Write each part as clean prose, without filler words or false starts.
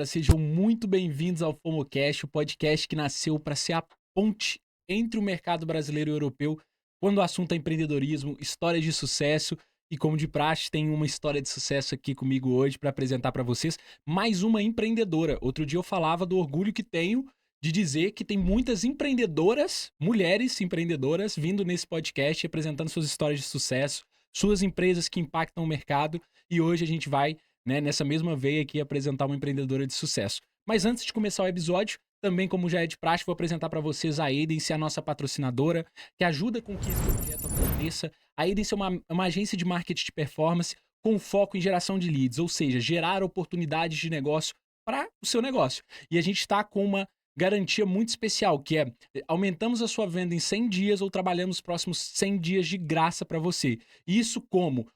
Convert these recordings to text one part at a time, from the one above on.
sejam muito bem-vindos ao FOMOcast, o podcast que nasceu para ser a ponte entre o mercado brasileiro e europeu quando o assunto é empreendedorismo, histórias de sucesso e, como de praxe, tem uma história de sucesso aqui comigo hoje para apresentar para vocês mais uma empreendedora. Outro dia eu falava do orgulho que tenho de dizer que tem muitas empreendedoras, mulheres empreendedoras, vindo nesse podcast apresentando suas histórias de sucesso, suas empresas que impactam o mercado, e hoje a gente vai, né, nessa mesma veia aqui, apresentar uma empreendedora de sucesso. Mas antes de começar o episódio, também como já é de praxe, vou apresentar para vocês a Edence, a nossa patrocinadora, que ajuda com que esse projeto aconteça. A Edence é uma agência de marketing de performance com foco em geração de leads, ou seja, gerar oportunidades de negócio para o seu negócio. E a gente está com uma garantia muito especial, que é aumentamos a sua venda em 100 dias ou trabalhamos os próximos 100 dias de graça para você. Isso como?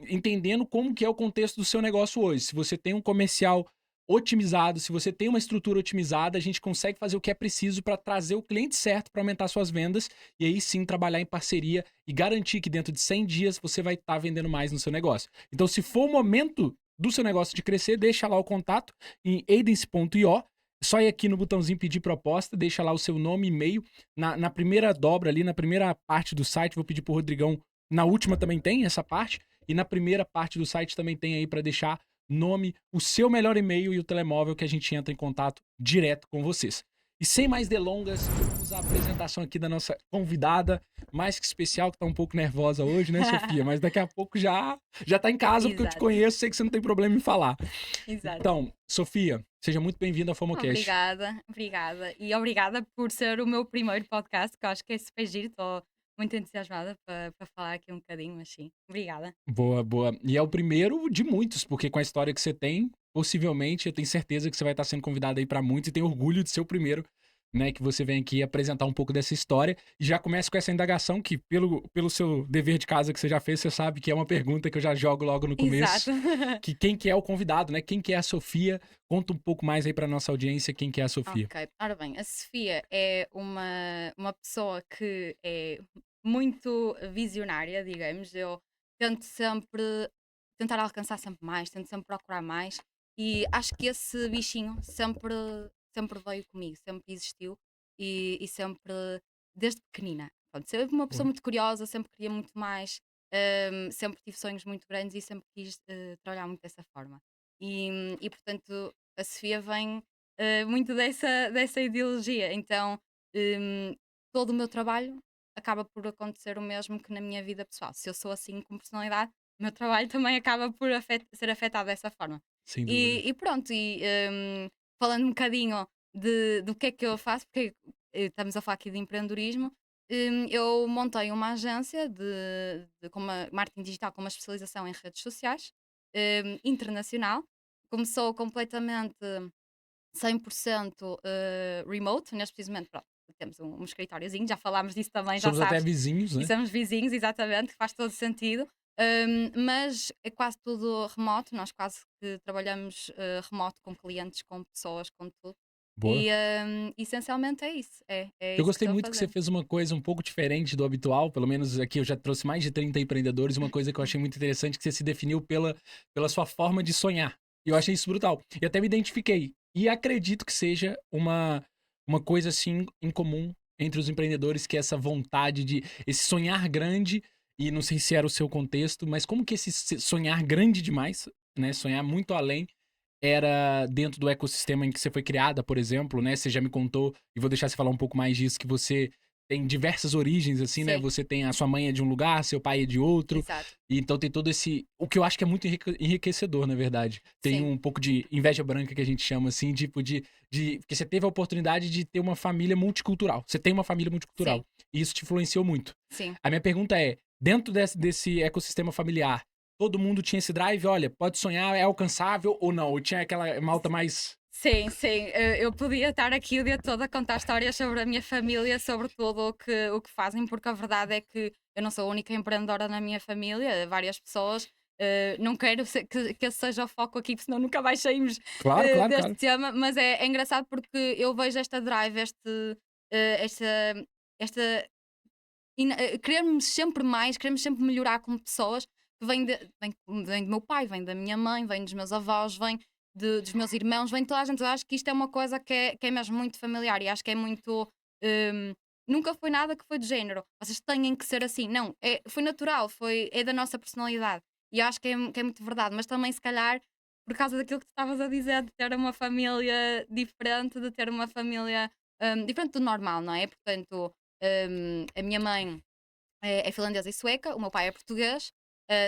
Entendendo como que é o contexto do seu negócio hoje. Se você tem um comercial otimizado, se você tem uma estrutura otimizada, a gente consegue fazer o que é preciso para trazer o cliente certo para aumentar suas vendas e aí sim trabalhar em parceria e garantir que dentro de 100 dias você vai estar vendendo mais no seu negócio. Então, se for o momento do seu negócio de crescer, deixa lá o contato em edence.io. Só ir aqui no botãozinho pedir proposta, deixa lá o seu nome e e-mail. Na primeira dobra ali, na primeira parte do site, vou pedir pro Rodrigão. Na última também tem essa parte. E na primeira parte do site também tem aí para deixar nome, o seu melhor e-mail e o telemóvel que a gente entra em contato direto com vocês. E sem mais delongas, vamos à apresentação aqui da nossa convidada, mais que especial, que tá um pouco nervosa hoje, né, Sofia? Mas daqui a pouco já tá em casa, porque eu te Exato, conheço, sei que você não tem problema em falar. exato. Então, Sofia, seja muito bem-vinda ao FOMOcast. Obrigada, obrigada. E obrigada por ser o meu primeiro podcast, que eu acho que é super giro. Estou muito entusiasmada para falar aqui um bocadinho, mas sim, obrigada. Boa, boa. E é o primeiro de muitos, porque com a história que você tem, possivelmente, eu tenho certeza que você vai estar sendo convidado aí para muitos e tenho orgulho de ser o primeiro, né, que você vem aqui apresentar um pouco dessa história. E já começa com essa indagação que, pelo seu dever de casa que você já fez, você sabe que é uma pergunta que eu já jogo logo no começo, Exato. que quem que é o convidado, né? Quem que é a Sofia? Conta um pouco mais aí para nossa audiência quem que é a Sofia. Ok, ora bem, a Sofia é uma pessoa que é muito visionária, digamos. Eu tento sempre tentar alcançar sempre mais, tento sempre procurar mais, e acho que esse bichinho sempre veio comigo, sempre existiu e sempre, desde pequenina. Pronto, sempre uma pessoa Boa. muito curiosa, sempre queria muito mais, sempre tive sonhos muito grandes e sempre quis trabalhar muito dessa forma. E portanto, a Sofia vem muito dessa ideologia. Então, hum, todo o meu trabalho acaba por acontecer o mesmo que na minha vida pessoal. Se eu sou assim com personalidade, o meu trabalho também acaba por ser afetado dessa forma. Sem dúvida. E pronto, falando um bocadinho do que é que eu faço, porque estamos a falar aqui de empreendedorismo. Eu montei uma agência com uma marketing digital com uma especialização em redes sociais, internacional. Começou completamente 100% remote, neste precisamente, pronto, temos um escritóriozinho, já falámos disso também, já Somos até sabes, vizinhos, e né? somos vizinhos, exatamente, que faz todo sentido. Mas é quase tudo remoto, nós quase que trabalhamos remoto com clientes, com pessoas, com tudo. Boa. E essencialmente é Eu isso que gostei estou a muito que você fazer. fez uma coisa um pouco diferente do habitual, pelo menos aqui eu já trouxe mais de 30 empreendedores, uma coisa que eu achei muito interessante, que você se definiu pela sua forma de sonhar. E eu achei isso brutal. E até me identifiquei. E acredito que seja uma coisa assim em comum entre os empreendedores, que é essa vontade de esse sonhar grande, e não sei se era o seu contexto, mas como que esse sonhar grande demais, né, sonhar muito além era dentro do ecossistema em que você foi criada, por exemplo, né? Você já me contou, e vou deixar você falar um pouco mais disso, que você tem diversas origens, assim, né? Sim, Você tem a sua mãe é de um lugar, seu pai é de outro, exato. e então tem todo esse. O que eu acho que é muito enriquecedor, na verdade. Tem Sim, um pouco de inveja branca que a gente chama, assim, tipo de. Porque você teve a oportunidade de ter uma família multicultural. Você tem uma família multicultural. sim, E isso te influenciou muito. sim. A minha pergunta é: dentro desse ecossistema familiar, todo mundo tinha esse drive, olha, pode sonhar, é alcançável ou não? Ou tinha aquela malta mais. Sim, sim. Eu podia estar aqui o dia todo a contar histórias sobre a minha família, sobre tudo o que fazem, porque a verdade é que eu não sou a única empreendedora na minha família, várias pessoas. Não quero que esse seja o foco aqui, porque senão nunca mais saímos Claro, claro, deste claro. tema, mas é engraçado porque eu vejo esta drive, esta, esta queremos sempre mais, queremos sempre melhorar como pessoas, que vem do meu pai, vem da minha mãe, vem dos meus avós, vem dos meus irmãos, vem toda a gente. Eu acho que isto é uma coisa que é mesmo muito familiar e acho que é muito. hum, Nunca foi nada que foi de género. Vocês têm que ser assim. Não, foi natural, é da nossa personalidade. E eu acho que é muito verdade. Mas também, se calhar, por causa daquilo que tu estavas a dizer, de ter uma família diferente, de ter uma família diferente do normal, não é? Portanto, a minha mãe é finlandesa e sueca, o meu pai é português.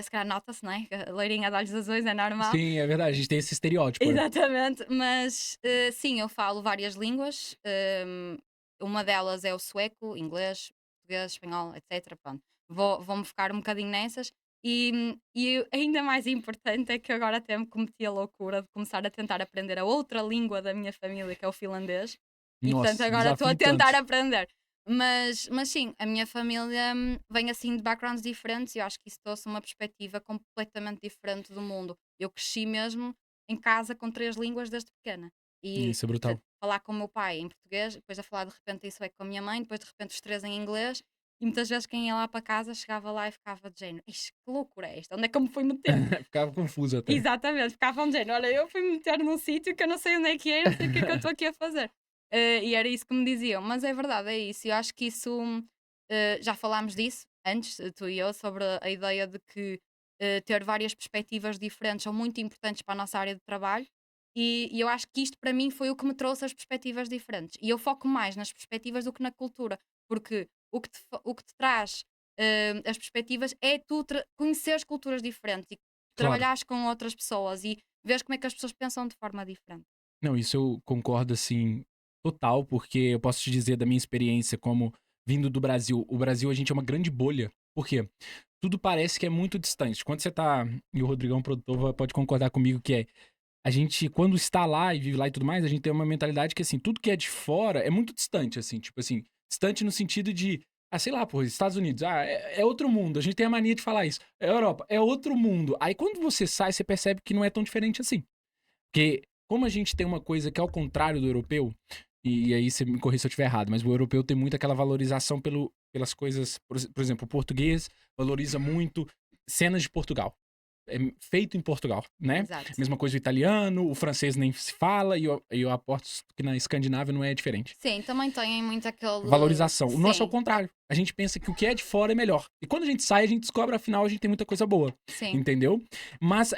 Se calhar nota-se, não é? Que a loirinha de olhos azuis é normal. Sim, é verdade, a gente tem esse estereótipo, né? Exatamente, mas sim, eu falo várias línguas. Uma delas é o sueco, inglês, português, espanhol, etc. Pronto. Vou-me focar um bocadinho nessas. E ainda mais importante é que agora até me cometi a loucura de começar a tentar aprender a outra língua da minha família, que é o finlandês. E portanto Nossa, agora estou a desafio tentar tanto. aprender. Mas sim, a minha família vem assim de backgrounds diferentes e eu acho que isso trouxe uma perspectiva completamente diferente do mundo. Eu cresci mesmo em casa com 3 línguas desde pequena. E Isso é brutal. falar com o meu pai em português, depois a falar de repente em sueco com a minha mãe, depois de repente os 3 em inglês. E muitas vezes quem ia lá para casa chegava lá e ficava de género: "Ixi, que loucura é esta? Onde é que eu me fui meter?" Ficava confuso até. Exatamente, ficava de género: "Olha, eu fui-me meter num sítio que eu não sei onde é que é, não sei o que é que eu estou aqui a fazer." E era isso que me diziam. Mas é verdade, é isso. Eu acho que isso, já falámos disso antes, tu e eu, sobre a ideia de que ter várias perspectivas diferentes são muito importantes para a nossa área de trabalho. E eu acho que isto para mim foi o que me trouxe as perspectivas diferentes. E eu foco mais nas perspectivas do que na cultura, porque o que te traz as perspectivas é tu conheceres culturas diferentes e Claro. trabalhares com outras pessoas e veres como é que as pessoas pensam de forma diferente. Não, isso eu concordo, assim, total, porque eu posso te dizer da minha experiência como vindo do Brasil. O Brasil, a gente é uma grande bolha. Por quê? Tudo parece que é muito distante. Quando você tá. E o Rodrigão, produtor, pode concordar comigo que é. A gente, quando está lá e vive lá e tudo mais, a gente tem uma mentalidade que, assim, tudo que é de fora é muito distante, assim, tipo assim, distante no sentido de, sei lá, pô, Estados Unidos, é outro mundo. A gente tem a mania de falar isso. É Europa, é outro mundo. Aí quando você sai, você percebe que não é tão diferente assim. Porque como a gente tem uma coisa que é ao contrário do europeu, e aí você me corrija se eu estiver errado, mas o europeu tem muito aquela valorização pelas coisas, por exemplo, o português valoriza muito cenas de Portugal. É feito em Portugal, né? Exato. Mesma coisa o italiano, o francês nem se fala, e eu aposto que na Escandinávia não é diferente. Sim, também têm muito aquele. Valorização. O nosso é o Sim, contrário. A gente pensa que o que é de fora é melhor. E quando a gente sai, a gente descobre, afinal, a gente tem muita coisa boa. sim, Entendeu? Mas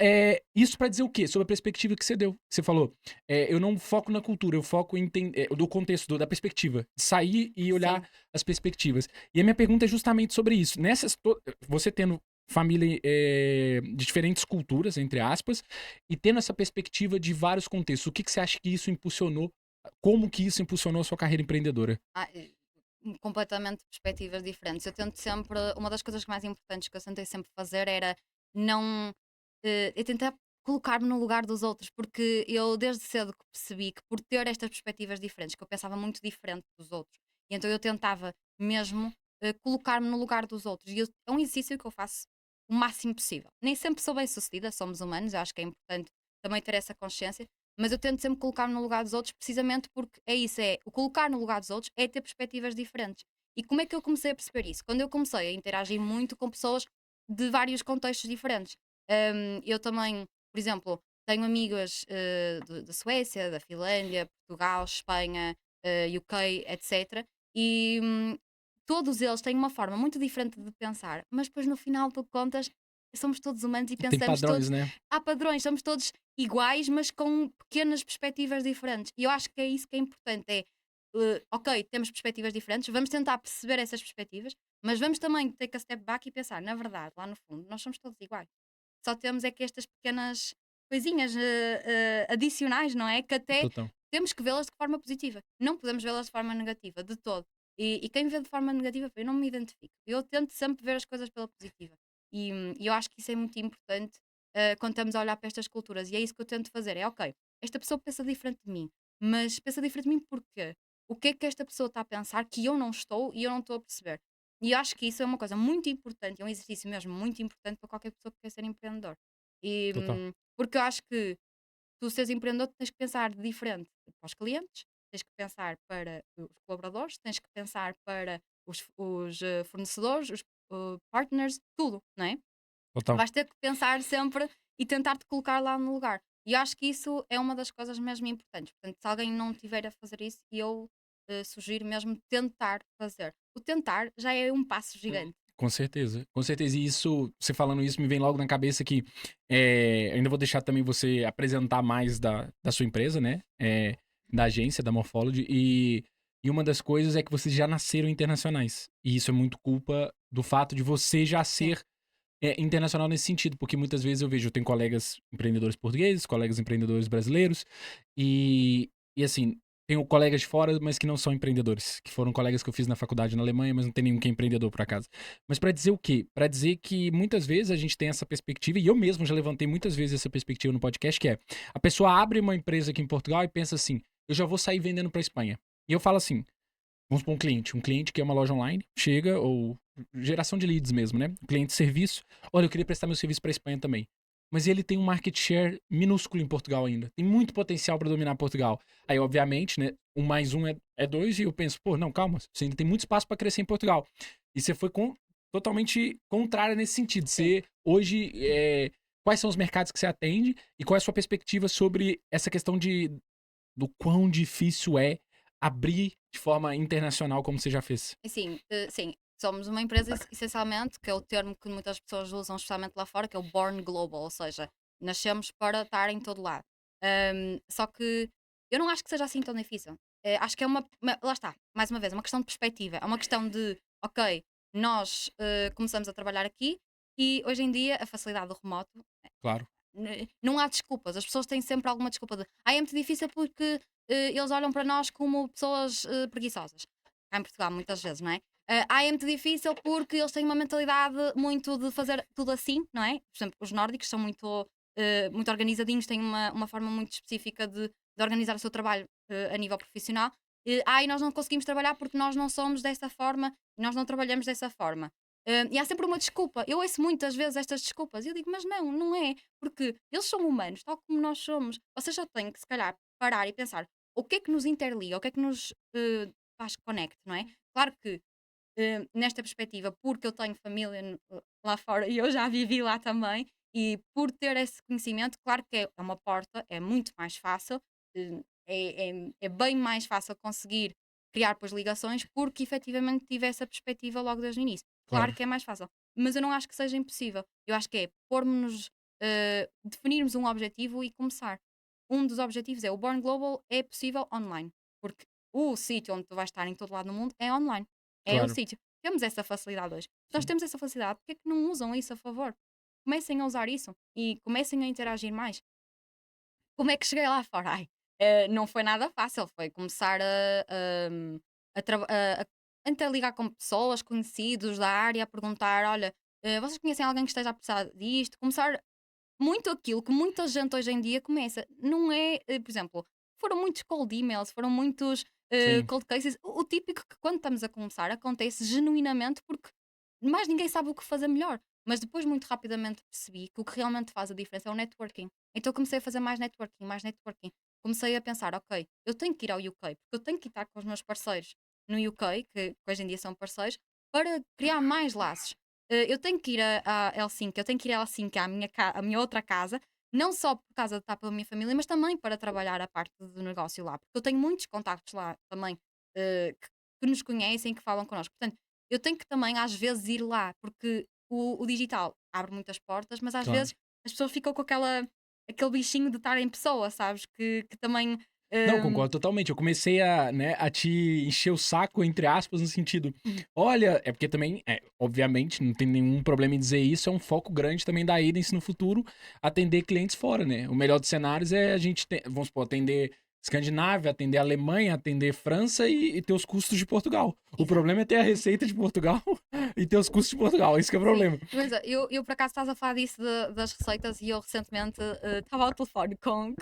isso pra dizer o quê? Sobre a perspectiva que você deu. Você falou, eu não foco na cultura, eu foco em do contexto, da perspectiva. De sair e olhar sim. as perspectivas. E a minha pergunta é justamente sobre isso. Você tendo família de diferentes culturas, entre aspas, e tendo essa perspectiva de vários contextos, o que você acha que isso impulsionou? Como que isso impulsionou a sua carreira empreendedora? Ah, completamente perspectivas diferentes. Eu tento sempre. Uma das coisas mais importantes que eu tentei sempre fazer era não. Eu tentar colocar-me no lugar dos outros, porque eu desde cedo que percebi que por ter estas perspectivas diferentes, que eu pensava muito diferente dos outros, e então eu tentava mesmo colocar-me no lugar dos outros. É um exercício que eu faço o máximo possível. Nem sempre sou bem sucedida, somos humanos, eu acho que é importante também ter essa consciência, mas eu tento sempre colocar-me no lugar dos outros, precisamente porque é isso, é o colocar no lugar dos outros é ter perspectivas diferentes. E como é que eu comecei a perceber isso? Quando eu comecei a interagir muito com pessoas de vários contextos diferentes. Eu também, por exemplo, tenho amigas da Suécia, da Finlândia, Portugal, Espanha, UK, etc. E todos eles têm uma forma muito diferente de pensar, mas depois no final de contas somos todos humanos e Tem pensamos padrões, todos. né? Há padrões, somos todos iguais, mas com pequenas perspectivas diferentes. E eu acho que é isso que é importante: é ok, temos perspectivas diferentes, vamos tentar perceber essas perspectivas, mas vamos também take a step back e pensar, na verdade, lá no fundo, nós somos todos iguais. Só temos é que estas pequenas coisinhas adicionais, não é? Que até Total. temos que vê-las de forma positiva. Não podemos vê-las de forma negativa, de todo. E quem vê de forma negativa, eu não me identifico. Eu tento sempre ver as coisas pela positiva. E eu acho que isso é muito importante quando estamos a olhar para estas culturas. E é isso que eu tento fazer. É ok, esta pessoa pensa diferente de mim, mas pensa diferente de mim porquê? O que é que esta pessoa está a pensar que eu não estou e eu não estou a perceber? E eu acho que isso é uma coisa muito importante, é um exercício mesmo muito importante para qualquer pessoa que quer ser empreendedor. Total. Porque eu acho que tu seres empreendedor tens que pensar diferente para os clientes, tens que pensar para os colaboradores, tens que pensar para os fornecedores, os partners, tudo, não é? Total. Vais ter que pensar sempre e tentar te colocar lá no lugar. E eu acho que isso é uma das coisas mesmo importantes. Portanto, se alguém não tiver a fazer isso, eu sugiro mesmo tentar fazer. O tentar já é um passo gigante. Com certeza, com certeza. E isso, você falando isso, me vem logo na cabeça que ainda vou deixar também você apresentar mais da sua empresa, né? Da agência, da Morphology. E uma das coisas é que vocês já nasceram internacionais. E isso é muito culpa do fato de você já Sim, ser internacional nesse sentido, porque muitas vezes eu vejo, eu tenho colegas empreendedores portugueses, colegas empreendedores brasileiros, e assim, tenho colegas de fora, mas que não são empreendedores, que foram colegas que eu fiz na faculdade na Alemanha, mas não tem nenhum que é empreendedor por acaso. Mas pra dizer o quê? Pra dizer que muitas vezes a gente tem essa perspectiva, e eu mesmo já levantei muitas vezes essa perspectiva no podcast, que é, a pessoa abre uma empresa aqui em Portugal e pensa assim, eu já vou sair vendendo pra Espanha. E eu falo assim, vamos para um cliente que é uma loja online, chega, ou geração de leads mesmo, né? Cliente de serviço. Olha, eu queria prestar meu serviço para Espanha também. Mas ele tem um market share minúsculo em Portugal ainda. Tem muito potencial para dominar Portugal. Aí, obviamente, né? Um mais um é dois, e eu penso, pô, não, calma, você ainda tem muito espaço para crescer em Portugal. E você foi totalmente contrária nesse sentido. sim. Você, hoje, quais são os mercados que você atende e qual é a sua perspectiva sobre essa questão do quão difícil é abrir de forma internacional como você já fez. Assim, sim, somos uma empresa essencialmente, que é o termo que muitas pessoas usam, especialmente lá fora, que é o Born Global, ou seja, nascemos para estar em todo lado. Só que eu não acho que seja assim tão difícil. Acho que é lá está, mais uma vez, uma questão de perspectiva. É uma questão de, ok, nós começamos a trabalhar aqui e hoje em dia a facilidade do remoto Claro, não há desculpas. As pessoas têm sempre alguma desculpa de é muito difícil porque eles olham para nós como pessoas preguiçosas. Cá em Portugal, muitas vezes, não é? É muito difícil porque eles têm uma mentalidade muito de fazer tudo assim, não é? Por exemplo, os nórdicos são muito organizadinhos, têm uma forma muito específica de organizar o seu trabalho a nível profissional. E nós não conseguimos trabalhar porque nós não somos dessa forma, nós não trabalhamos dessa forma. E há sempre uma desculpa. Eu ouço muitas vezes estas desculpas e eu digo, mas não, não é. Porque eles são humanos, tal como nós somos. Vocês só têm que, se calhar, parar e pensar o que é que nos interliga, o que é que nos faz connect, não é? Claro que, nesta perspectiva, porque eu tenho família lá fora e eu já vivi lá também, e por ter esse conhecimento, claro que é uma porta, é muito mais fácil, é bem mais fácil conseguir criar depois ligações, porque efetivamente tive essa perspectiva logo desde o início. Claro claro, que é mais fácil, mas eu não acho que seja impossível. Eu acho que é pormos-nos definirmos um objetivo e começar. Um dos objetivos é o Born Global é possível online, porque o sítio onde tu vais estar em todo lado no mundo é online. É o claro. sítio. Temos essa facilidade hoje. Se nós Sim. temos essa facilidade, porque é que não usam isso a favor? Comecem a usar isso e comecem a interagir mais. Como é que cheguei lá fora? Ai, não foi nada fácil, foi começar a interligar com pessoas, conhecidos da área, a perguntar: olha, vocês conhecem alguém que esteja a precisar disto? Começar muito aquilo que muita gente hoje em dia começa. Não é, por exemplo, foram muitos cold emails, foram muitos Sim, cold cases. O típico que quando estamos a começar acontece genuinamente porque mais ninguém sabe o que fazer melhor. Mas depois, muito rapidamente, percebi que o que realmente faz a diferença é o networking. Então comecei a fazer mais networking, mais networking. Comecei a pensar, ok, eu tenho que ir ao UK, porque eu tenho que estar com os meus parceiros no UK, que hoje em dia são parceiros, para criar mais laços. Eu tenho que ir a Helsinki, eu tenho que ir a Helsinki, à minha outra casa, não só por causa de estar pela minha família, mas também para trabalhar a parte do negócio lá, porque eu tenho muitos contactos lá também que nos conhecem, que falam connosco. Portanto, eu tenho que também às vezes ir lá, porque o digital abre muitas portas, mas às claro. vezes as pessoas ficam com aquele bichinho de estar em pessoa, sabes? Que também. Não, hum, concordo totalmente. Eu comecei a te encher o saco, entre aspas, no sentido. Olha, é porque também, obviamente, não tem nenhum problema em dizer isso, é um foco grande também da Edens no futuro, atender clientes fora, né? O melhor dos cenários é a gente, vamos supor, atender Escandinávia, atender Alemanha, atender França e ter os custos de Portugal. O Exato. problema é ter a receita de Portugal e ter os custos de Portugal. Esse que é o Sim, problema. mas eu por acaso estás a falar disso das receitas e eu recentemente estava ao telefone com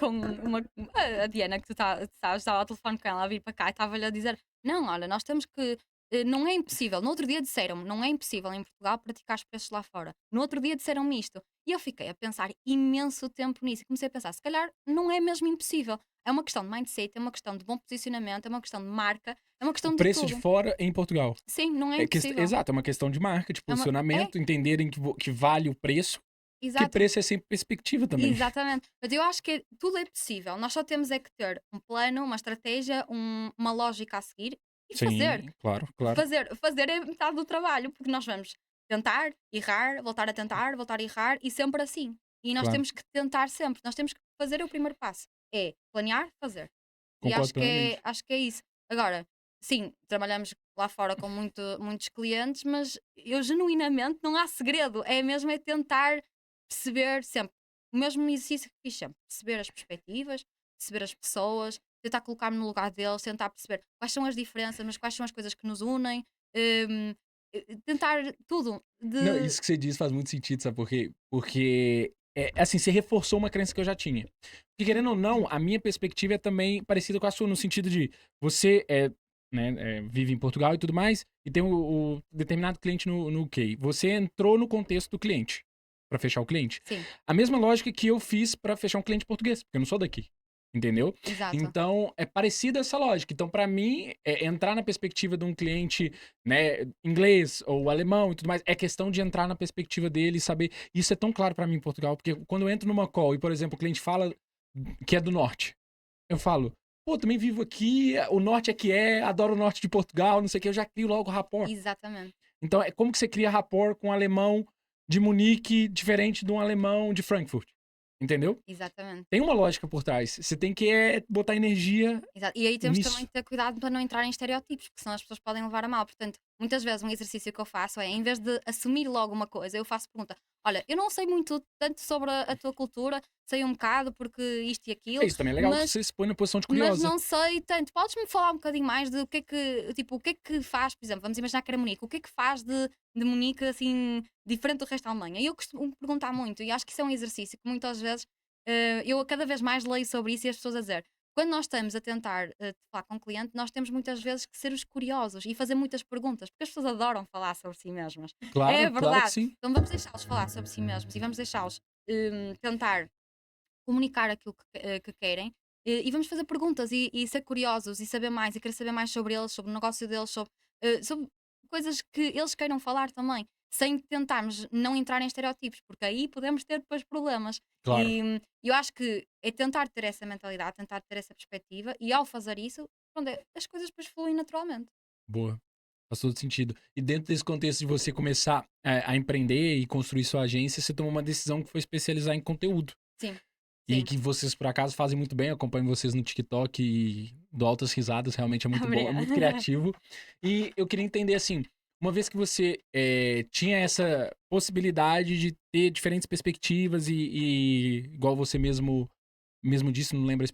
a Diana, que tu sabes, estava ao telefone com ela a vir para cá e estava-lhe a dizer: não, olha, nós temos que. Não é impossível. No outro dia disseram-me: não é impossível em Portugal praticar os preços lá fora. No outro dia disseram-me isto. E eu fiquei a pensar imenso tempo nisso e comecei a pensar: se calhar não é mesmo impossível. É uma questão de mindset, é uma questão de bom posicionamento, é uma questão de marca, é uma O questão de preço de tudo. fora em Portugal. Sim, não é impossível. Exato, é uma questão de marca, de É posicionamento, entenderem que vale o preço. Porque exato. preço é sempre perspectiva também. Exatamente. Mas eu acho que tudo é possível. Nós só temos é que ter um plano, uma estratégia, uma lógica a seguir e fazer. Sim, claro, claro, Fazer é metade do trabalho, porque nós vamos tentar, errar, voltar a tentar, voltar a errar e sempre assim. E nós claro. temos que tentar sempre. Nós temos que fazer o primeiro passo. É planear, fazer. E Concordo plenamente. acho que é isso. Agora, sim, trabalhamos lá fora com muitos clientes, mas eu genuinamente não há segredo. É mesmo é tentar perceber sempre. O mesmo exercício que fiz sempre. Perceber as perspectivas, perceber as pessoas, tentar colocar-me no lugar deles, tentar perceber quais são as diferenças, mas quais são as coisas que nos unem. hum, Tentar tudo. Não, isso que você diz faz muito sentido, sabe por quê? Porque, assim, você reforçou uma crença que eu já tinha. Porque, querendo ou não, a minha perspectiva é também parecida com a sua, no sentido de você vive em Portugal e tudo mais, e tem o determinado cliente no UK. Você entrou no contexto do cliente para fechar o cliente. Sim, A mesma lógica que eu fiz para fechar um cliente português, porque eu não sou daqui. Entendeu? exato. Então, é parecida essa lógica. Então, para mim, entrar na perspectiva de um cliente, né, inglês ou alemão e tudo mais, é questão de entrar na perspectiva dele e saber. Isso é tão claro para mim em Portugal, porque quando eu entro numa call e, por exemplo, o cliente fala que é do norte, eu falo, pô, também vivo aqui, o norte é que é, adoro o norte de Portugal, não sei o que, eu já crio logo rapport. Exatamente. Então, é como que você cria rapport com um alemão de Munique diferente de um alemão de Frankfurt? Entendeu? Exatamente. Tem uma lógica por trás. Você tem que botar energia Exato. E aí temos também nisso. de ter cuidado para não entrar em estereótipos, porque senão as pessoas podem levar a mal. Portanto, muitas vezes um exercício que eu faço é, em vez de assumir logo uma coisa, eu faço pergunta: olha, eu não sei muito tanto sobre a tua cultura, sei um bocado porque isto e É aquilo, isso também é legal que mas você se põe na posição de mas curiosa. não sei tanto. Podes-me falar um bocadinho mais de o que é que faz, por exemplo, vamos imaginar que era Munique, o que é que faz de Munique assim diferente do resto da Alemanha? E eu costumo perguntar muito, e acho que isso é um exercício que muitas vezes eu cada vez mais leio sobre isso e as pessoas a dizer. Quando nós estamos a tentar falar com um cliente, nós temos muitas vezes que ser os curiosos e fazer muitas perguntas, porque as pessoas adoram falar sobre si mesmas. É Claro, claro que verdade. sim. Então vamos deixá-los falar sobre si mesmos e vamos deixá-los tentar comunicar aquilo que querem e vamos fazer perguntas e ser curiosos e saber mais e querer saber mais sobre eles, sobre o negócio deles, sobre coisas que eles queiram falar também, sem tentarmos não entrar em estereótipos, porque aí podemos ter depois problemas. Claro. E eu acho que é tentar ter essa mentalidade, tentar ter essa perspectiva, e ao fazer isso, pronto, as coisas depois fluem naturalmente. Boa. Faz todo sentido. E dentro desse contexto de você começar a empreender e construir sua agência, você tomou uma decisão que foi especializar em conteúdo. Sim, E sim. que vocês, por acaso, fazem muito bem. Eu acompanho vocês no TikTok e dou altas risadas. Realmente é muito bom, é muito Obrigada. criativo. E eu queria entender, assim, uma vez que você tinha essa possibilidade de ter diferentes perspectivas igual você mesmo disse, não lembro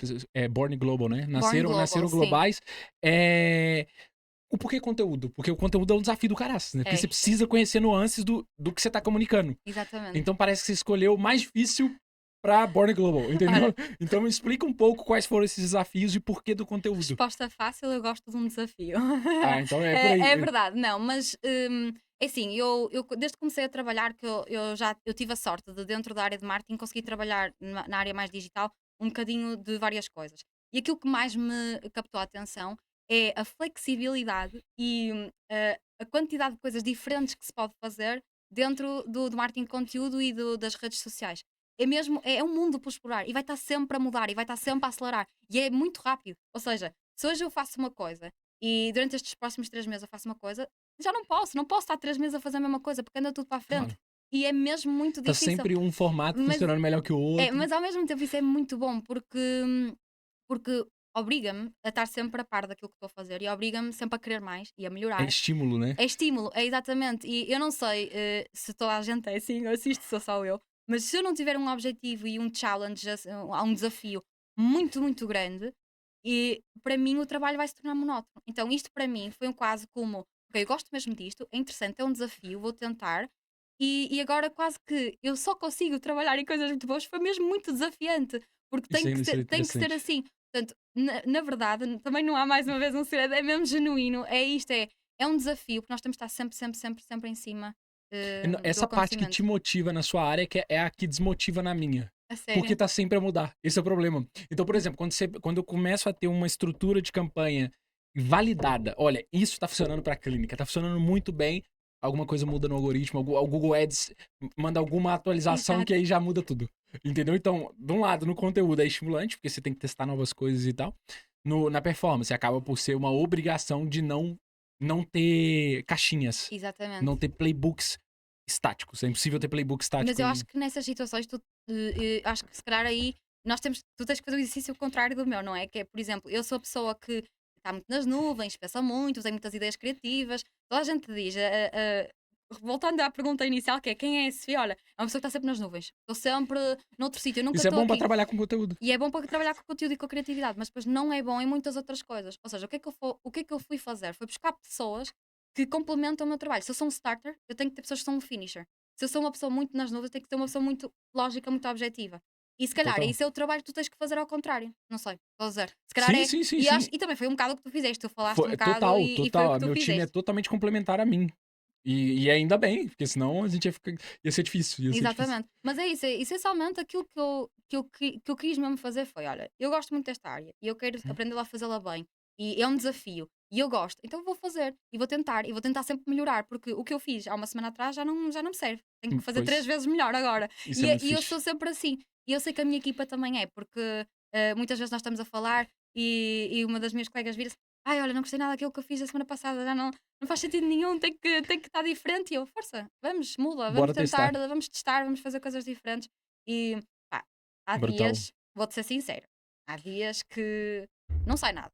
Born Global, né? Born Global, Nasceram sim. globais. O porquê conteúdo? Porque o conteúdo é um desafio do caraço, né? Porque você É, precisa conhecer nuances do que você tá comunicando. exatamente. Então parece que você escolheu o mais difícil pra Born Global, Ora, entendeu? Então me explica um pouco quais foram esses desafios e porquê do conteúdo. resposta fácil, eu gosto de um desafio. Ah, então é por É aí. verdade, não, mas é assim, eu desde que comecei a trabalhar, que eu tive a sorte de, dentro da área de marketing, conseguir trabalhar na área mais digital um bocadinho de várias coisas. E aquilo que mais me captou a atenção é a flexibilidade e a quantidade de coisas diferentes que se pode fazer dentro do marketing de conteúdo e das redes sociais. É mesmo, é um mundo por explorar e vai estar sempre a mudar e vai estar sempre a acelerar. E é muito rápido. Ou seja, se hoje eu faço uma coisa e durante estes próximos 3 meses eu faço uma coisa, já não posso estar 3 meses a fazer a mesma coisa porque anda tudo para a frente. Claro. E é mesmo muito Tá difícil. sempre um formato Mas, funcionando melhor que o outro. mas ao mesmo tempo isso é muito bom porque obriga-me a estar sempre a par daquilo que estou a fazer e obriga-me sempre a querer mais e a É melhorar. estímulo, né? É estímulo, é exatamente. E eu não sei se toda a gente é assim ou se isto sou só eu, mas se eu não tiver um objetivo e um challenge, um desafio muito, muito grande, e para mim o trabalho vai se tornar monótono. Então, isto para mim foi um quase como: ok, eu gosto mesmo disto, é interessante, é um desafio, vou tentar. E agora quase que eu só consigo trabalhar em coisas muito boas, foi mesmo muito desafiante, porque Isso é tem que ser interessante. assim. Portanto, na verdade, também não há mais uma vez um segredo, é mesmo genuíno, é isto, é um desafio, porque nós temos de estar sempre, sempre, sempre, sempre em cima do Essa parte que te acontecimento. motiva na sua área que é a que desmotiva na minha. A Porque sério. tá sempre a mudar. Esse é o problema. Então, por exemplo, quando eu começo a ter uma estrutura de campanha validada, olha, isso tá funcionando pra clínica, tá funcionando muito bem. alguma coisa muda no algoritmo, o Google Ads manda alguma atualização Exato. que aí já muda tudo. Entendeu? Então, de um lado, no conteúdo é estimulante, porque você tem que testar novas coisas e tal. Na performance, acaba por ser uma obrigação de não ter caixinhas, Exatamente. não ter playbooks estáticos. É impossível ter playbook Mas estático eu acho que nessas situações, acho que se calhar aí tu tens que fazer o exercício contrário do meu, não é? Que é, por exemplo, eu sou a pessoa que está muito nas nuvens, pensa muito, tem muitas ideias criativas. Toda a gente diz, voltando à pergunta inicial, que é quem é esse Sofia? Olha, é uma pessoa que está sempre nas nuvens. Estou sempre noutro sítio, eu nunca Isso é estou bom pra aqui. trabalhar com conteúdo. E é bom para trabalhar com conteúdo e com criatividade, mas depois não é bom em muitas outras coisas. Ou seja, o que é que eu fui fazer? Foi buscar pessoas que complementam o meu trabalho. Se eu sou um starter, eu tenho que ter pessoas que são um finisher. Se eu sou uma pessoa muito nas nuvens, tenho que ter uma pessoa muito lógica, muito objetiva. E se calhar, Total. isso é o trabalho que tu tens que fazer ao contrário. Não sei, estou a dizer. Se calhar Sim, é. sim, sim, E, sim. e também foi um bocado o que tu fizeste. Tu falaste um bocado Total, e foi o total. que tu Meu time é fizeste. totalmente complementar a mim. E ainda bem, porque senão a gente ia ser difícil, ia ser difícil. Exatamente. Mas é isso, essencialmente aquilo que eu quis mesmo fazer foi: olha, eu gosto muito desta área e eu quero Uhum. aprender lá a fazê-la bem. E é um desafio. E eu gosto, então vou fazer e vou tentar sempre melhorar, porque o que eu fiz há uma semana atrás já não me serve. Tenho que fazer três Pois, vezes melhor agora. isso E, é muito e eu sou fixe. sempre assim. E eu sei que a minha equipa também é, porque muitas vezes nós estamos a falar e uma das minhas colegas vira-se: ai, olha, não gostei nada daquilo que eu fiz a semana passada, já não faz sentido nenhum, tem que estar diferente. E eu, força, vamos, muda, vamos Bora tentar, testar. vamos testar, vamos fazer coisas diferentes. E pá, há Brutal. dias, vou-te ser sincera, há dias que não sai nada,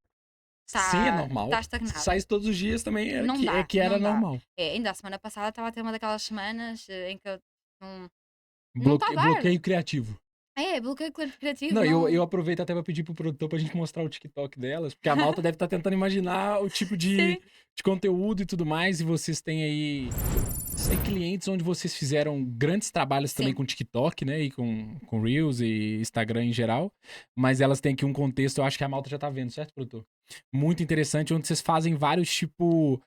Sim, é está normal. Se estagnado. sai isso todos os dias também Não dá, que era não dá. normal. Ainda a semana passada estava a ter uma daquelas semanas em que eu não, não está a dar. Bloqueio criativo. É, bloqueio criativo, Não, eu não. aproveito até pra pedir pro produtor pra gente mostrar o TikTok delas, porque a malta deve estar tentando imaginar o tipo Sim, de conteúdo e tudo mais, e vocês têm aí. Vocês têm clientes onde vocês fizeram grandes trabalhos também sim, com TikTok, né? E com Reels e Instagram em geral. Mas elas têm aqui um contexto, eu acho que a malta já tá vendo, certo, produtor? Muito interessante, onde vocês fazem vários, tipo.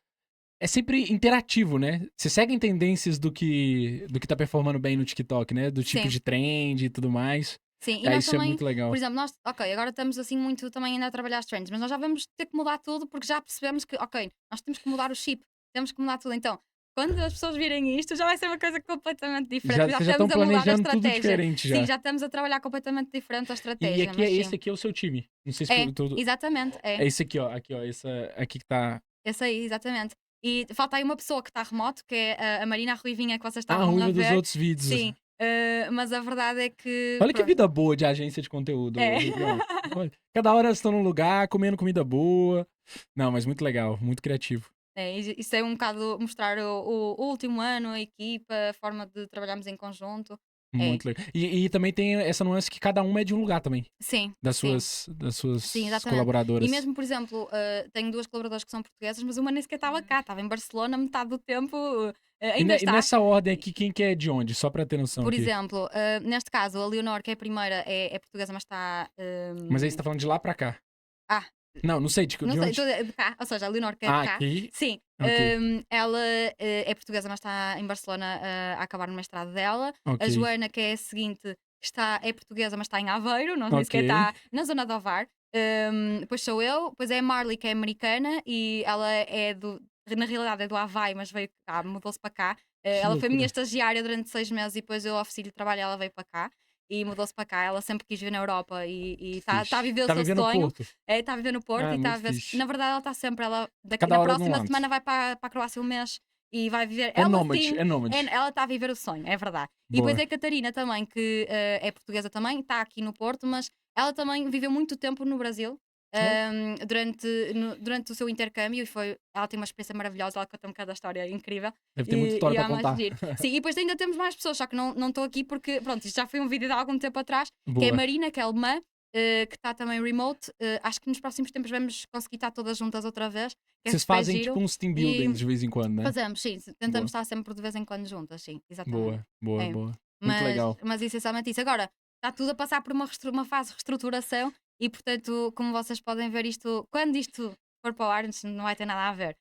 É sempre interativo, né? Vocês seguem tendências do que tá performando bem no TikTok, né? Do tipo sim. de trend e tudo mais. Sim, e É, nós isso é também, muito por legal. exemplo, nós, ok, agora estamos assim muito também ainda a trabalhar as trends, mas nós já vamos ter que mudar tudo porque já percebemos que, ok, nós temos que mudar o chip, temos que mudar tudo. Então, quando as pessoas virem isto, já vai ser uma coisa completamente diferente. Já Vocês já estão estamos a mudar a planejando tudo estratégia. diferente Sim, já. já estamos a trabalhar completamente diferente a E estratégia, aqui mas esse sim. aqui é o seu time. Não sei se É, exatamente, é é. esse aqui, ó. Aqui, ó. Essa aqui que tá. Esse aí, exatamente. E falta aí uma pessoa que está remoto, que é a Marina Ruivinha, que vocês Ah, a estavam a ruiva dos ver. outros vídeos. Sim, mas a verdade é que, Olha que pronto, vida boa de agência de conteúdo, é. Ruivão. Olha, cada hora elas estão num lugar, comendo comida boa. Não, mas muito legal, muito criativo. É, isso é um bocado mostrar o último ano, a equipa, a forma de trabalharmos em conjunto. É, Muito legal. E também tem essa nuance que cada uma é de um lugar também. sim, Das sim, suas, das sim, suas exatamente. E colaboradoras. mesmo, por exemplo, tenho duas colaboradoras que são portuguesas, mas uma nem sequer estava cá, estava em Barcelona metade do tempo, ainda E está. nessa ordem E, aqui, quem que é de onde? Só pra ter noção por aqui. exemplo, neste caso, a Leonor, que é a primeira, é portuguesa, mas está. Mas aí você tá falando de lá pra cá. Ah, Não, não sei, não de sei, onde? de cá, ou seja, a Leonor que é de Ah, cá, aqui. sim, Ok, ela é portuguesa, mas está em Barcelona a acabar no mestrado dela. A ok, Joana, que é a seguinte, é portuguesa, mas está em Aveiro, não, nem ok. sequer está na zona de Ovar. Depois sou eu, depois é a Marley, que é americana e ela na realidade é do Havaí, mas veio cá, mudou-se para cá. Que Ela foi minha loucura. estagiária durante 6 meses e depois eu ofereci-lhe trabalho e ela veio para cá. E mudou-se para cá, ela sempre quis viver na Europa e Que está a fixe. viver o Tá seu vivendo no sonho. Porto? Está a viver no Porto e Ah, está a muito ver. fixe. Na verdade, ela está sempre. Ela, Cada na hora num próxima lado. semana vai para a Croácia um mês e vai viver. É Ela nômade, sim, é nômade. ela está a viver o sonho, é verdade. E depois Boa. é a Catarina também, que é portuguesa também, está aqui no Porto, mas ela também viveu muito tempo no Brasil. Ó, Durante o seu intercâmbio, ela tem uma experiência maravilhosa, ela conta um bocado da história incrível deve ter muita e história pra é mais contar. giro. Sim, e depois ainda temos mais pessoas, só que não estou aqui porque, pronto, isto já foi um vídeo de algum tempo atrás, que é a Boa. Marina, que é alemã, que está também remote. Acho que nos próximos tempos vamos conseguir estar todas juntas outra vez, que é Vocês super fazem tipo giro. uns team building E de vez em quando, né? fazemos, sim, tentamos Boa, estar sempre de vez em quando juntas, sim, exatamente. boa, boa, É. boa. Muito Mas, legal. mas essencialmente isso. Agora, está tudo a passar por uma fase de reestruturação e, portanto, como vocês podem ver, quando isto for para o ar, isto não vai ter nada a ver.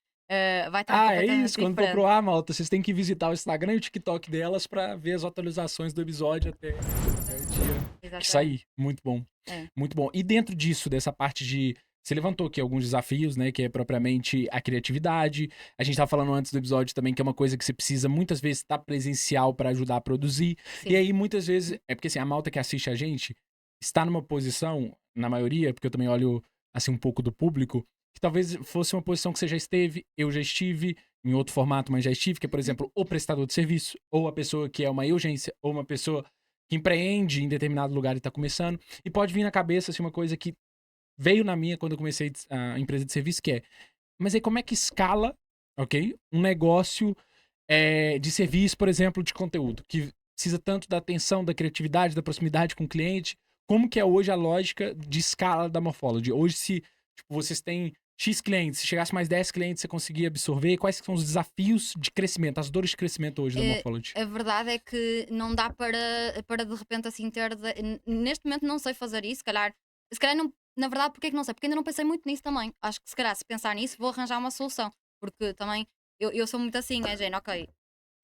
Vai estar Ah, é completamente isso. Quando for pro diferente. ar, malta, vocês têm que visitar o Instagram e o TikTok delas pra ver as atualizações do episódio até o dia que Exatamente. sair. Muito bom. É. Muito bom. E dentro disso, dessa parte de você levantou aqui alguns desafios, né? Que é propriamente a criatividade. A gente tava falando antes do episódio também que é uma coisa que você precisa muitas vezes estar presencial para ajudar a produzir. E Sim. aí, muitas vezes, é porque assim, a malta que assiste a gente está numa posição, na maioria, porque eu também olho assim um pouco do público, que talvez fosse uma posição que você já esteve, eu já estive, em outro formato, mas já estive, que é, por exemplo, o prestador de serviço, ou a pessoa que é uma urgência, ou uma pessoa que empreende em determinado lugar e está começando. E pode vir na cabeça assim, uma coisa que veio na minha quando eu comecei a empresa de serviço, que é, mas aí como é que escala, ok? Um negócio de serviço, por exemplo, de conteúdo, que precisa tanto da atenção, da criatividade, da proximidade com o cliente. Como que é hoje a lógica de escala da Morphology? Hoje, se tipo, vocês têm X clientes, se chegasse mais 10 clientes, você conseguia absorver? Quais que são os desafios de crescimento, as dores de crescimento hoje da Morphology? A verdade é que não dá para de repente assim ter. Neste momento não sei fazer isso, se calhar não. Na verdade, porque é que não sei? Porque ainda não pensei muito nisso também. Acho que se calhar, se pensar nisso, vou arranjar uma solução. Porque também eu sou muito assim, é gente, ok,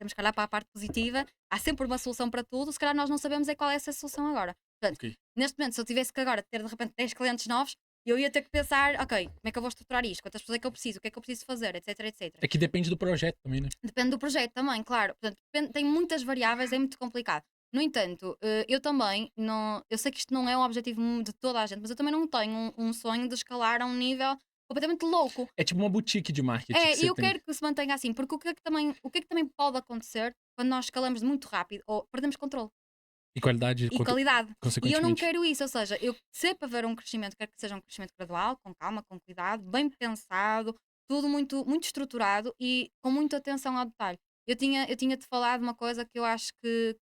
temos que olhar para a parte positiva, há sempre uma solução para tudo, se calhar nós não sabemos é qual é essa solução agora. Portanto, Ok. neste momento, se eu tivesse que agora ter de repente 10 clientes novos, eu ia ter que pensar, ok, como é que eu vou estruturar isto? Quantas pessoas é que eu preciso? O que é que eu preciso fazer? Etc, etc. É que depende do projeto também, né? Depende do projeto também, claro. Portanto, tem muitas variáveis, é muito complicado. No entanto, eu também não. Eu sei que isto não é um objetivo de toda a gente, mas eu também não tenho um sonho de escalar a um nível completamente louco. É tipo uma boutique de marketing que E você eu tem. quero que se mantenha assim, porque o que é que também pode acontecer quando nós escalamos muito rápido ou perdemos controle E qualidade, e qualidade. E eu não consequentemente. quero isso, ou seja, eu se é para ver um crescimento, quero que seja um crescimento gradual, com calma, com cuidado, bem pensado, tudo muito, muito estruturado e com muita atenção ao detalhe. Eu tinha-te falado uma coisa que eu acho que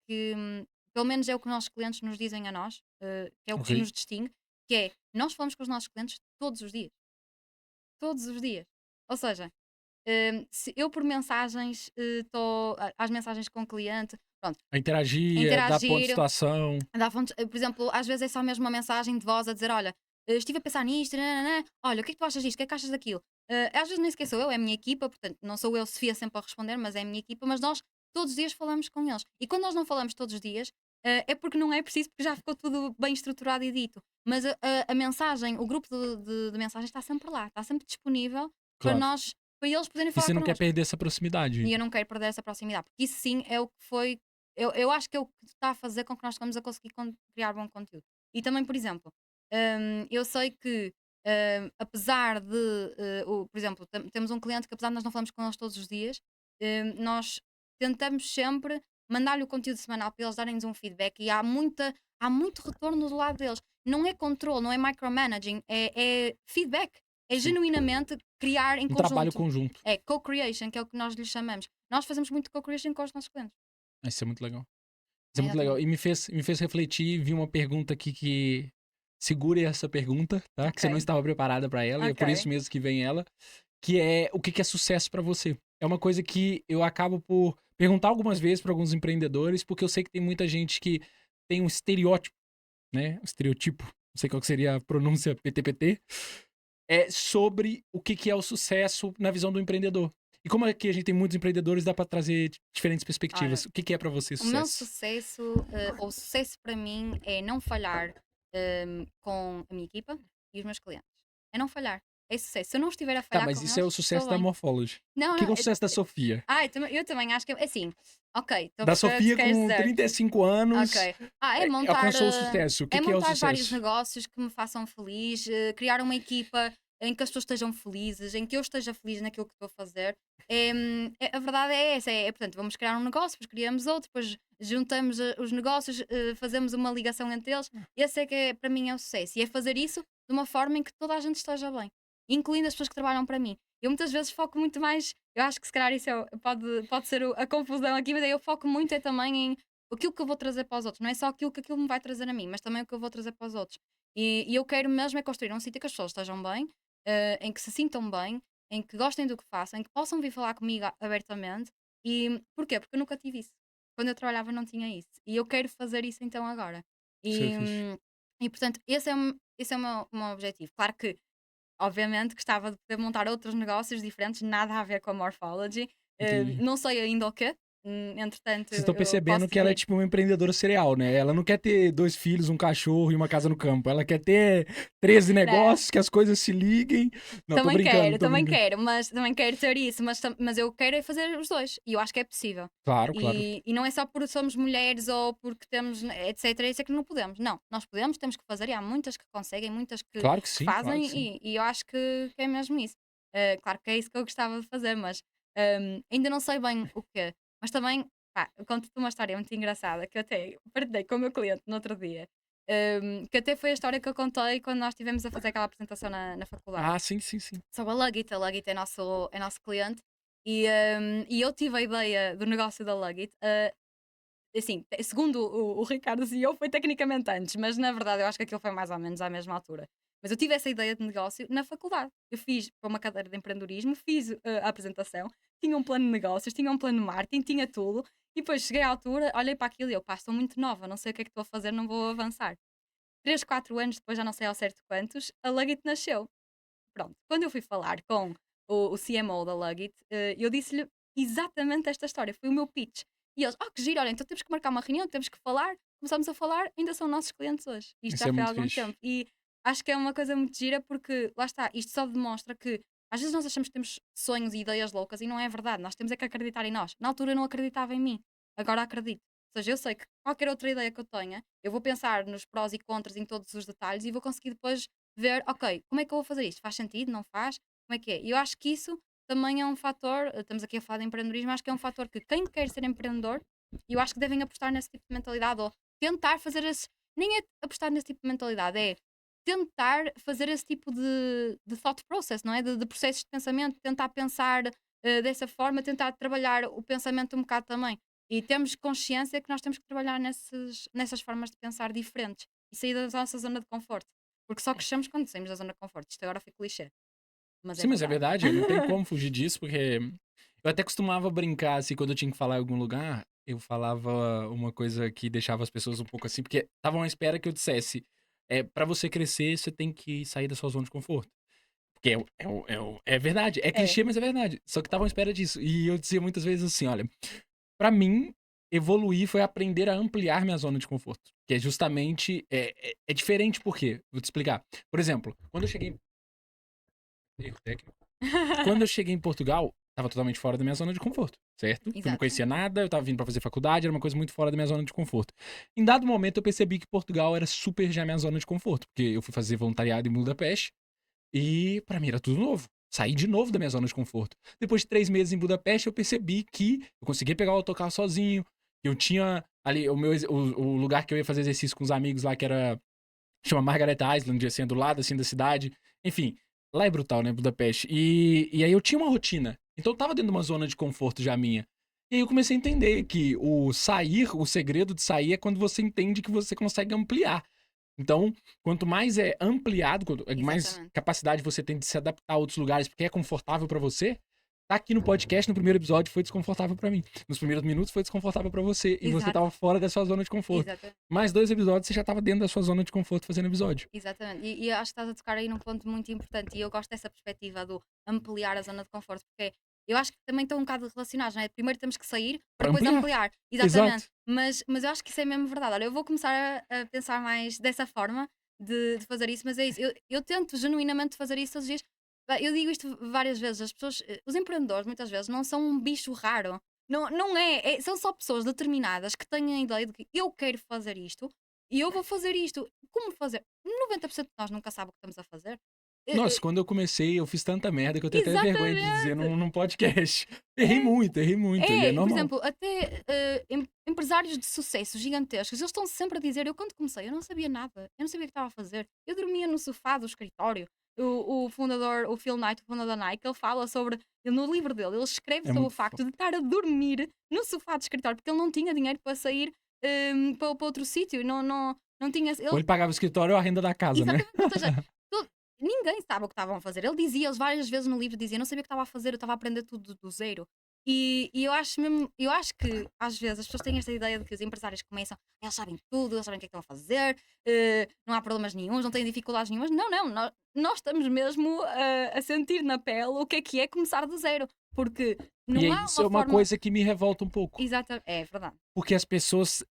pelo menos é o que os nossos clientes nos dizem a nós, que é o Ok. que nos distingue, que é nós falamos com os nossos clientes todos os dias. Todos os dias. Ou seja, se eu por mensagens estou às mensagens com o cliente, pronto, A a interagir, dar ponto de interagir, situação. por exemplo, às vezes é só mesmo uma mensagem de voz a dizer: Olha, estive a pensar nisto, nananã, olha, o que é que tu achas disto? O que é que achas daquilo? Às vezes nem sequer sou eu, é a minha equipa, portanto, não sou eu, Sofia, sempre a responder, mas é a minha equipa, mas nós todos os dias falamos com eles. E quando nós não falamos todos os dias, é porque não é preciso, porque já ficou tudo bem estruturado e dito. Mas a mensagem, o grupo de mensagens está sempre lá, está sempre disponível para Claro. nós, para eles poderem E falar você não quer connosco. perder essa proximidade. E eu não quero perder essa proximidade, porque isso sim é o que foi. Eu acho que é o que está a fazer com que nós estamos a conseguir criar bom conteúdo. E também, por exemplo, eu sei que, apesar de, por exemplo, temos um cliente que, apesar de nós não falamos com eles todos os dias, nós tentamos sempre mandar-lhe o conteúdo semanal para eles darem-nos um feedback e há muito retorno do lado deles. Não é controle, não é micromanaging, é feedback. É Sim. genuinamente criar em Um trabalho conjunto. conjunto. É co-creation, que é o que nós lhe chamamos. Nós fazemos muito co-creation com os nossos clientes. Isso é muito legal. Isso é É, muito legal. exatamente. E me fez refletir, vi uma pergunta aqui que. Segure essa pergunta, tá? Que você não Ok, estava preparada para ela, e é por isso ok. mesmo que vem ela. Que é o que que é sucesso para você? É uma coisa que eu acabo por perguntar algumas vezes para alguns empreendedores, porque eu sei que tem muita gente que tem um estereótipo, né? Um estereotipo, não sei qual que seria a pronúncia PTPT, é sobre o que que é o sucesso na visão do empreendedor. E como aqui a gente tem muitos empreendedores, dá para trazer diferentes Olha, perspectivas. O que que é para você o meu sucesso? sucesso, ou sucesso para mim, é não falhar com a minha equipa e os meus clientes. É não falhar. É sucesso. Se eu não estiver a Tá, falhar mas com isso é o eles, sucesso estou da bem. Morphology. O Não, que não. que é o sucesso da Sofia? Eu também acho que é assim. Ok, estou a Da perceber o que tu Sofia queres com dizer. 35 anos, Ok. É montar, alcançou o sucesso. O que é que é o montar vários sucesso? negócios que me façam feliz, criar uma equipa em que as pessoas estejam felizes, em que eu esteja feliz naquilo que estou a fazer. A verdade é essa, portanto, vamos criar um negócio, depois criamos outro, depois juntamos os negócios, fazemos uma ligação entre eles. Esse é que para mim é o sucesso. E é fazer isso de uma forma em que toda a gente esteja bem, incluindo as pessoas que trabalham para mim. Eu muitas vezes foco muito mais, eu acho que se calhar isso pode ser a confusão aqui, mas eu foco muito também em aquilo que eu vou trazer para os outros, não é só aquilo que aquilo me vai trazer a mim, mas também o que eu vou trazer para os outros. E eu quero mesmo é construir um sítio que as pessoas estejam bem, em que se sintam bem, em que gostem do que façam, em que possam vir falar comigo abertamente. E porquê? Porque eu nunca tive isso. Quando eu trabalhava não tinha isso. E eu quero fazer isso então agora. Isso é E, fixe. portanto, esse é o meu objetivo. Claro que obviamente gostava de poder montar outros negócios diferentes, nada a ver com a Morphology. Entendi. Não sei ainda o quê, entretanto Vocês estão eu posso percebendo que ela é seguir. tipo uma empreendedora serial, né? Ela não quer ter 2 filhos, um cachorro e uma casa no campo. Ela quer ter 13 Não. negócios, que as coisas se liguem. Não, tô brincando, tô Também brincando. quero, mas também quero ter isso, mas eu quero é fazer os dois e eu acho que é possível. Claro, claro. E não é só porque somos mulheres ou porque temos, etc, isso é que não podemos. Não, nós podemos, temos que fazer e há muitas que conseguem, muitas Claro que que sim, claro que fazem sim. e eu acho que é mesmo isso. Claro que é isso que eu gostava de fazer, mas ainda não sei bem o quê. Mas também, pá, eu conto-te uma história muito engraçada que eu até partilhei com o meu cliente no outro dia. Que até foi a história que eu contei quando nós estivemos a fazer aquela apresentação na faculdade. Ah, sim, sim, sim. Sobre a Luggit é nosso cliente e eu tive a ideia do negócio da Luggit. Assim, segundo o Ricardo CEO, foi tecnicamente antes, mas na verdade eu acho que aquilo foi mais ou menos à mesma altura. Mas eu tive essa ideia de negócio na faculdade. Eu fiz para uma cadeira de empreendedorismo, fiz a apresentação, tinha um plano de negócios, tinha um plano de marketing, tinha tudo. E depois cheguei à altura, olhei para aquilo e eu, pá, estou muito nova, não sei o que é que estou a fazer, não vou avançar. 3 4 anos depois, já não sei ao certo quantos, a Luggit nasceu. Pronto, quando eu fui falar com o CMO da Luggit, eu disse-lhe exatamente esta história, foi o meu pitch. E eles, que giro, olha, então temos que marcar uma reunião, temos que falar. Começámos a falar, ainda são nossos clientes hoje. Isto Isso já é foi há muito algum fixe. tempo. E acho que é uma coisa muito gira porque, lá está, isto só demonstra que às vezes nós achamos que temos sonhos e ideias loucas e não é verdade. Nós temos é que acreditar em nós. Na altura eu não acreditava em mim, agora acredito. Ou seja, eu sei que qualquer outra ideia que eu tenha, eu vou pensar nos prós e contras em todos os detalhes e vou conseguir depois ver, ok, como é que eu vou fazer isto? Faz sentido? Não faz? Como é que é? E eu acho que isso também é um fator, estamos aqui a falar de empreendedorismo, acho que é um fator que quem quer ser empreendedor, eu acho que devem apostar nesse tipo de mentalidade ou tentar fazer esse. Nem é apostar nesse tipo de mentalidade, é tentar fazer esse tipo de thought process, não é? De processos de pensamento, tentar pensar dessa forma, tentar trabalhar o pensamento um bocado também. E temos consciência que nós temos que trabalhar nessas formas de pensar diferentes e sair da nossa zona de conforto. Porque só crescemos quando saímos da zona de conforto. Isto agora foi clichê, mas é Sim, mas é verdade. verdade, não tem como fugir disso, porque eu até costumava brincar, assim, quando eu tinha que falar em algum lugar, eu falava uma coisa que deixava as pessoas um pouco assim, porque estavam à espera que eu dissesse, para você crescer, você tem que sair da sua zona de conforto. Porque é verdade, é É, clichê, mas é verdade. Só que estavam à espera disso. E eu dizia muitas vezes assim, olha, pra mim, evoluir foi aprender a ampliar minha zona de conforto. Que é justamente, é diferente por quê? Vou te explicar. Por exemplo, quando eu cheguei... Erro técnico. Quando eu cheguei em Portugal, tava totalmente fora da minha zona de conforto, certo? Eu não exato, conhecia nada, eu tava vindo pra fazer faculdade, era uma coisa muito fora da minha zona de conforto. Em dado momento, eu percebi que Portugal era super já minha zona de conforto, porque eu fui fazer voluntariado em Budapeste e pra mim era tudo novo. Saí de novo da minha zona de conforto. Depois de 3 meses em Budapeste, eu percebi que eu conseguia pegar o autocarro sozinho. Eu tinha ali o lugar que eu ia fazer exercício com os amigos lá, que era chama Margaret Island, assim, é do lado, assim, da cidade. Enfim, lá é brutal, né, Budapeste. E aí eu tinha uma rotina. Então eu tava dentro de uma zona de conforto já minha. E aí eu comecei a entender que o segredo de sair é quando você entende que você consegue ampliar. Então, quanto mais é ampliado, quanto mais exatamente, capacidade você tem de se adaptar a outros lugares porque é confortável pra você, tá aqui no podcast, no primeiro episódio, foi desconfortável pra mim. Nos primeiros minutos foi desconfortável pra você. E você exato, tava fora da sua zona de conforto. exatamente. Mais 2 episódios, você já tava dentro da sua zona de conforto fazendo episódio. Exatamente. E eu acho que estás a tocar aí num ponto muito importante e eu gosto dessa perspectiva do ampliar a zona de conforto, porque eu acho que também estão um bocado relacionados, não é? Primeiro temos que sair para Pra depois ampliar. ampliar. Exatamente. Exato. Mas eu acho que isso é mesmo verdade. Olha, eu vou começar a pensar mais dessa forma de fazer isso, mas é isso. Eu tento genuinamente fazer isso todos os dias. Eu digo isto várias vezes, as pessoas, os empreendedores muitas vezes não são um bicho raro. Não, não são só pessoas determinadas que têm a ideia de que eu quero fazer isto e eu vou fazer isto. Como fazer? 90% de nós nunca sabe o que estamos a fazer. Nossa, quando eu comecei, eu fiz tanta merda que eu tenho até vergonha de dizer Exatamente! num podcast. É, Errei muito, e é por normal. exemplo, até empresários de sucesso gigantescos, eles estão sempre a dizer: eu quando comecei, eu não sabia nada, eu não sabia o que estava a fazer, eu dormia no sofá do escritório. O fundador, o Phil Knight, o fundador da Nike, ele fala sobre, no livro dele, ele escreve É sobre o muito facto de estar a dormir no sofá do escritório, porque ele não tinha dinheiro para sair para outro sítio, não tinha. Ou Ele, ele pagava o escritório ou a renda da casa, né? exatamente, ou seja, to ninguém sabe o que estavam a fazer. Ele dizia várias vezes no livro, dizia: "Eu não sabia o que estava a fazer, eu estava a aprender tudo do zero". E eu acho que às vezes as pessoas têm esta ideia de que os empresários começam, eles sabem tudo, eles sabem o que é que estão a fazer, não há problemas nenhuns, não têm dificuldades nenhumas. Não, nós estamos mesmo a sentir na pele o que é começar do zero. porque E não aí, há isso é uma uma forma. coisa que me revolta um pouco. Exata, é verdade. Porque as pessoas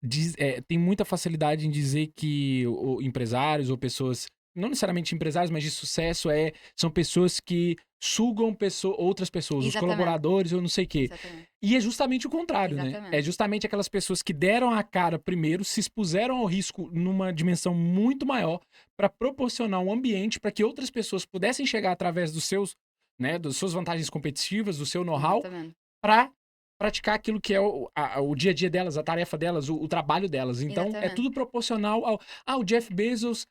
têm muita facilidade em dizer que empresários ou pessoas, não necessariamente empresários, mas de sucesso, são pessoas que sugam outras pessoas, os Exatamente, colaboradores ou não sei o quê. exatamente, E é justamente o contrário, né? É exatamente. justamente aquelas pessoas que deram a cara primeiro, se expuseram ao risco numa dimensão muito maior para proporcionar um ambiente para que outras pessoas pudessem chegar através dos seus, né, das suas vantagens competitivas, do seu know-how, Exatamente, para praticar aquilo que é o dia a dia delas, a tarefa delas, o trabalho delas. Então, é exatamente, tudo proporcional ao. Ah, o Jeff Bezos,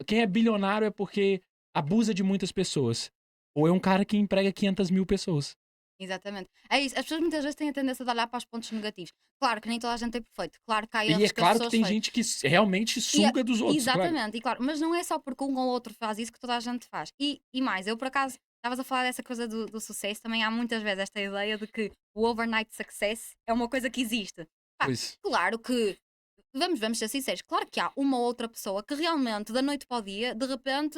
quem é bilionário é porque abusa de muitas pessoas. Ou é um cara que emprega 500 mil pessoas. exatamente. É isso. As pessoas muitas vezes têm a tendência de olhar para os pontos negativos. Claro que nem toda a gente é perfeito. Claro que há E é erros que as claro que pessoas tem fazem. gente que realmente E suga dos outros, claro. exatamente, e claro, mas não é só porque um ou outro faz isso que toda a gente faz. E mais, eu por acaso, estavas a falar dessa coisa do sucesso, também há muitas vezes esta ideia de que o overnight success é uma coisa que existe. Pá, Pois. claro que, vamos ser sinceros, claro que há uma ou outra pessoa que realmente, da noite para o dia, de repente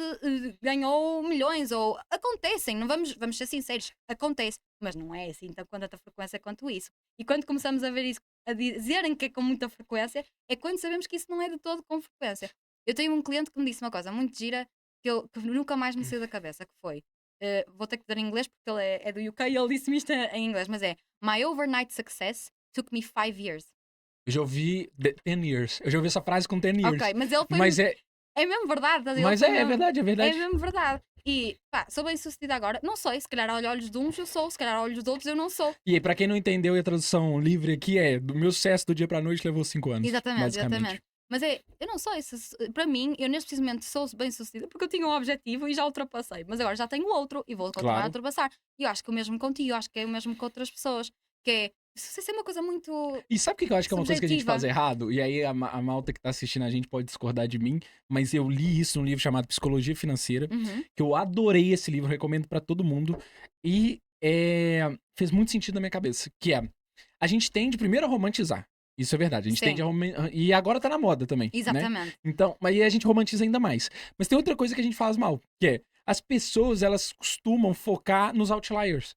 ganhou milhões, ou acontecem, não vamos ser sinceros, acontece, mas não é assim com tanta frequência quanto isso. E quando começamos a ver isso, a dizerem que é com muita frequência, é quando sabemos que isso não é de todo com frequência. Eu tenho um cliente que me disse uma coisa muito gira que nunca mais me saiu da cabeça, que foi, vou ter que dizer em inglês porque ele é do UK e ele disse-me isto em inglês, mas é My overnight success took me 5 years. Eu já ouvi 10 years. Eu já ouvi essa frase com 10 Ok, years. mas ele foi. Mas é. É mesmo verdade, ele Mas foi é mesmo. verdade, é É verdade. mesmo verdade. E pá, sou bem sucedida agora. Não sei, se calhar olha olhos de uns eu sou, se calhar olhos de outros eu não sou. E aí, pra quem não entendeu, e a tradução livre aqui é: do meu sucesso do dia pra noite levou 5 anos, Exatamente, basicamente. exatamente. Mas eu não sei, para mim, eu neste preciso momento sou bem sucedida porque eu tinha um objetivo e já ultrapassei. Mas agora já tenho outro e vou continuar a Claro. ultrapassar. E eu acho que o mesmo contigo, eu acho que é o mesmo com outras pessoas. Que é, isso é uma coisa muito E sabe o que que eu acho que é uma coisa que a gente faz subjetiva. errado? E aí a malta que tá assistindo a gente pode discordar de mim, mas eu li isso num livro chamado Psicologia Financeira, Uhum. que eu adorei esse livro, recomendo pra todo mundo. E fez muito sentido na minha cabeça, que é, a gente tende primeiro a romantizar. Isso é verdade, a gente tende Sim, e agora tá na moda também, né? exatamente. Então, mas aí a gente romantiza ainda mais. Mas tem outra coisa que a gente faz mal, que é, as pessoas, elas costumam focar nos outliers.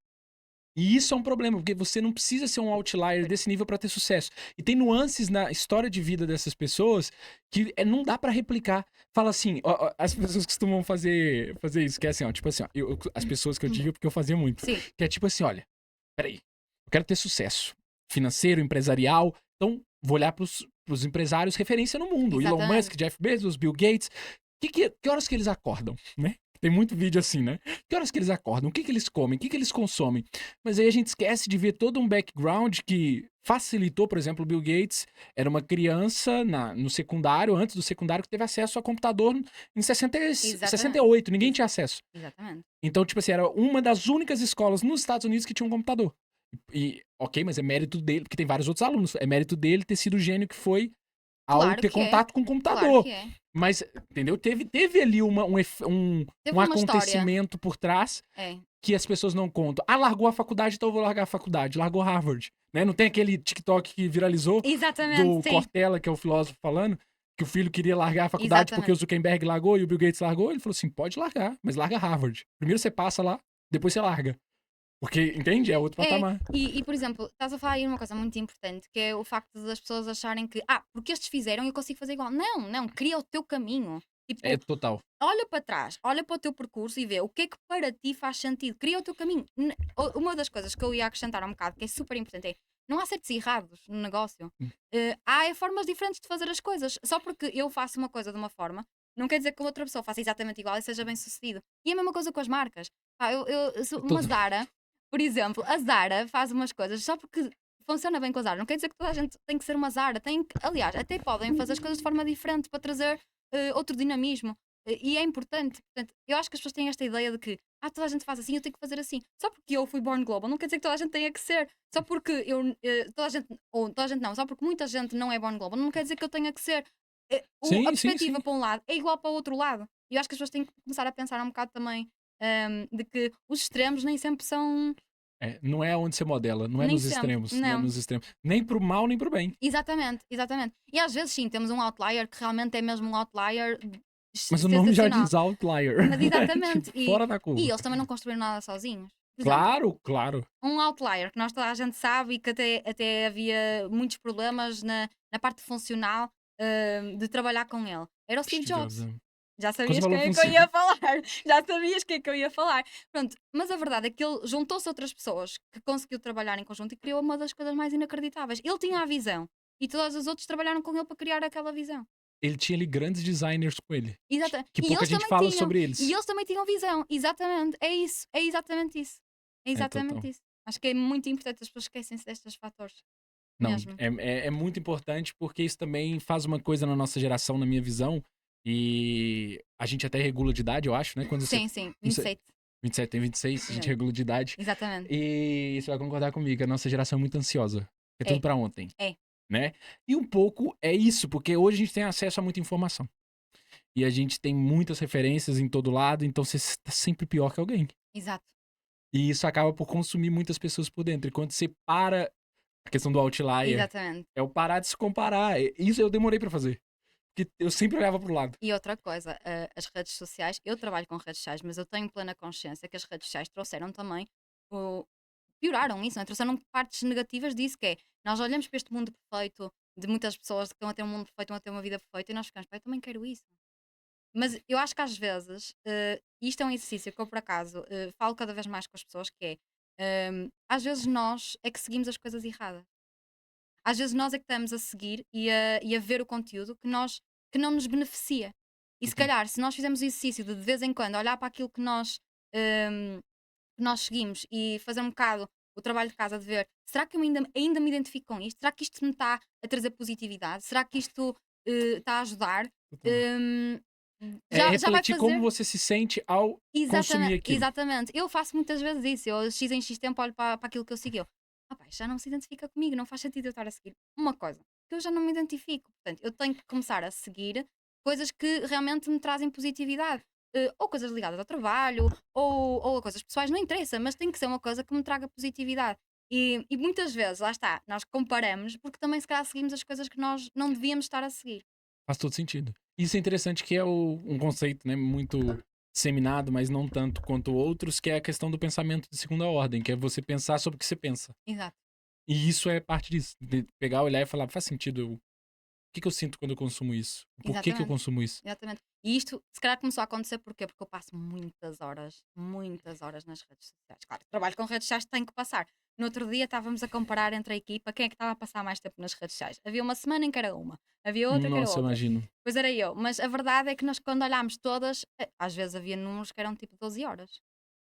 E isso é um problema, porque você não precisa ser um outlier desse nível pra ter sucesso. E tem nuances na história de vida dessas pessoas que não dá pra replicar. Fala assim, ó, as pessoas costumam fazer isso, que é assim, ó, tipo assim, ó, as pessoas que eu digo porque eu fazia muito, Sim, que é tipo assim, olha, peraí, eu quero ter sucesso financeiro, empresarial, então vou olhar pros empresários referência no mundo, Elon exatamente. Musk, Jeff Bezos, Bill Gates, que horas que eles acordam, né? Tem muito vídeo assim, né? Que horas que eles acordam? O que que eles comem? O que que eles consomem? Mas aí a gente esquece de ver todo um background que facilitou, por exemplo, o Bill Gates era uma criança no secundário, antes do secundário, que teve acesso a computador em Exatamente. 68. Ninguém Ex- tinha acesso. exatamente. Então, tipo assim, era uma das únicas escolas nos Estados Unidos que tinha um computador. E, ok, mas é mérito dele, porque tem vários outros alunos. É mérito dele ter sido o gênio que foi ao Claro ter que é. contato com o Claro computador. que é. Mas, entendeu? Teve ali Teve um uma história. acontecimento por trás É, que as pessoas não contam. Ah, largou a faculdade, então eu vou largar a faculdade. Largou Harvard. Né? Não tem aquele TikTok que viralizou exatamente, do sim. Cortella, que é o filósofo, falando que o filho queria largar a faculdade porque o Exatamente. Zuckerberg largou e o Bill Gates largou? Ele falou assim: pode largar, mas larga Harvard. Primeiro você passa lá, depois você larga. Porque, entende? É outro É, patamar. por exemplo, estás a falar aí uma coisa muito importante, que é o facto das pessoas acharem que, porque estes fizeram, eu consigo fazer igual. Não, não, cria o teu caminho. É Tipo, total. olha para trás, olha para o teu percurso e vê o que é que para ti faz sentido. Cria o teu caminho. Uma das coisas que eu ia acrescentar um bocado, que é super importante, é não há certos e errados no negócio. Há formas diferentes de fazer as coisas. Só porque eu faço uma coisa de uma forma, não quer dizer que a outra pessoa faça exatamente igual e seja bem sucedido. E é a mesma coisa com as marcas. Eu sou uma Todo- Zara, por exemplo, a Zara faz umas coisas só porque funciona bem com a Zara. Não quer dizer que toda a gente tem que ser uma Zara. Aliás, até podem fazer as coisas de forma diferente para trazer outro dinamismo. E é importante. Portanto, eu acho que as pessoas têm esta ideia de que toda a gente faz assim, eu tenho que fazer assim. Só porque eu fui born global, não quer dizer que toda a gente tenha que ser. Só porque toda a gente, ou toda a gente não, só porque muita gente não é born global, não quer dizer que eu tenha que ser. A Sim, sim, perspectiva sim. para um lado é igual para o outro lado. E eu acho que as pessoas têm que começar a pensar um bocado também de que os extremos nem sempre são. Não é onde você modela, não é Nem nos sempre, extremos, não é não. nos extremos. Nem pro mal, nem pro bem. Exatamente, exatamente. E às vezes sim, temos um outlier que realmente é mesmo um outlier Mas o nome já sensacional. diz outlier. Mas Tipo, exatamente. E, fora da e curva. eles também não construíram nada sozinhos. Por exemplo, Claro, claro. um outlier que nós toda a gente sabe e que até havia muitos problemas na parte funcional, de trabalhar com ele. Era o Steve Steve Jobs, Jobs. né. Já Quando você sabias quem falou é que eu funci ia falar, já sabias quem é que eu ia falar. Pronto, mas a verdade é que ele juntou-se a outras pessoas que conseguiu trabalhar em conjunto e criou uma das coisas mais inacreditáveis. Ele tinha a visão e todos os outros trabalharam com ele para criar aquela visão. ele tinha ali grandes designers com ele, que E pouca eles gente também fala tinham. sobre E eles. eles também tinham visão. Exatamente. É isso. É exatamente isso. É É, total. exatamente isso. Acho que é muito importante, as pessoas esquecem-se destes fatores. Não, Mesmo. é muito importante, porque isso também faz uma coisa na nossa geração, na minha visão, e a gente até regula de idade, eu acho, né, quando você Sim, sim. não sei, 27. 27 tem 26, a gente Exato. regula de idade, Exatamente. e você vai concordar comigo, a nossa geração é muito ansiosa, é tudo É. pra ontem, É. né. E um pouco é isso, porque hoje a gente tem acesso a muita informação, e a gente tem muitas referências em todo lado, então você está sempre pior que alguém. Exato. E isso acaba por consumir muitas pessoas por dentro, e quando você para a questão do outlier, Exatamente. é o parar de se comparar, isso eu demorei pra fazer. Que eu sempre olhava pro lado. E outra coisa, as redes sociais, eu trabalho com redes sociais, mas eu tenho plena consciência que as redes sociais trouxeram também o, pioraram isso, não é? Trouxeram partes negativas disso, que é, nós olhamos para este mundo perfeito, de muitas pessoas que estão a ter um mundo perfeito, estão a ter uma vida perfeita, e nós ficamos, "Pá, eu também quero isso." Mas eu acho que às vezes, isto é um exercício que eu por acaso falo cada vez mais com as pessoas, que é, às vezes nós é que seguimos as coisas erradas. Às vezes nós é que estamos a seguir e a ver o conteúdo que não nos beneficia. E se Total. calhar, se nós fizermos o exercício de vez em quando olhar para aquilo hum, que nós seguimos e fazer um bocado o trabalho de casa de ver, será que eu ainda me identifico com isto? Será que isto me está a trazer positividade? Será que isto está a ajudar? Total. Hum, É já vai refletir como fazer. você se sente ao consumir Exatamente, aquilo. exatamente. Eu faço muitas vezes isso. Eu X em X tempo olho para aquilo que eu sigo e eu, "Pá, isto já não se identifica comigo, não faz sentido eu estar a seguir uma coisa que eu já não me identifico." Portanto, eu tenho que começar a seguir coisas que realmente me trazem positividade. Ou coisas ligadas ao trabalho, ou a coisas pessoais, não interessa, mas tem que ser uma coisa que me traga positividade. E muitas vezes, lá está, nós comparamos porque também se calhar seguimos as coisas que nós não devíamos estar a seguir. Faz todo sentido. Isso é interessante, que é um conceito, né, muito disseminado, mas não tanto quanto outros, que é a questão do pensamento de segunda ordem, que é você pensar sobre o que você pensa. Exato, E isso é parte disso, de pegar, olhar e falar: "Faz sentido, o que que eu sinto quando eu consumo isso? Por que que eu exatamente. consumo isso?" Exatamente. E isto, se calhar, começou a acontecer porquê? Porque eu passo muitas horas nas redes sociais. Claro, trabalho com redes sociais, tenho que passar. No outro dia estávamos a comparar entre a equipa quem é que estava a passar mais tempo nas redes sociais. Havia uma semana em que era uma, havia outra que era Nossa, eu outra. imagino. Pois era eu. Mas a verdade é que nós, quando olhámos todas, às vezes havia números que eram tipo 12 horas.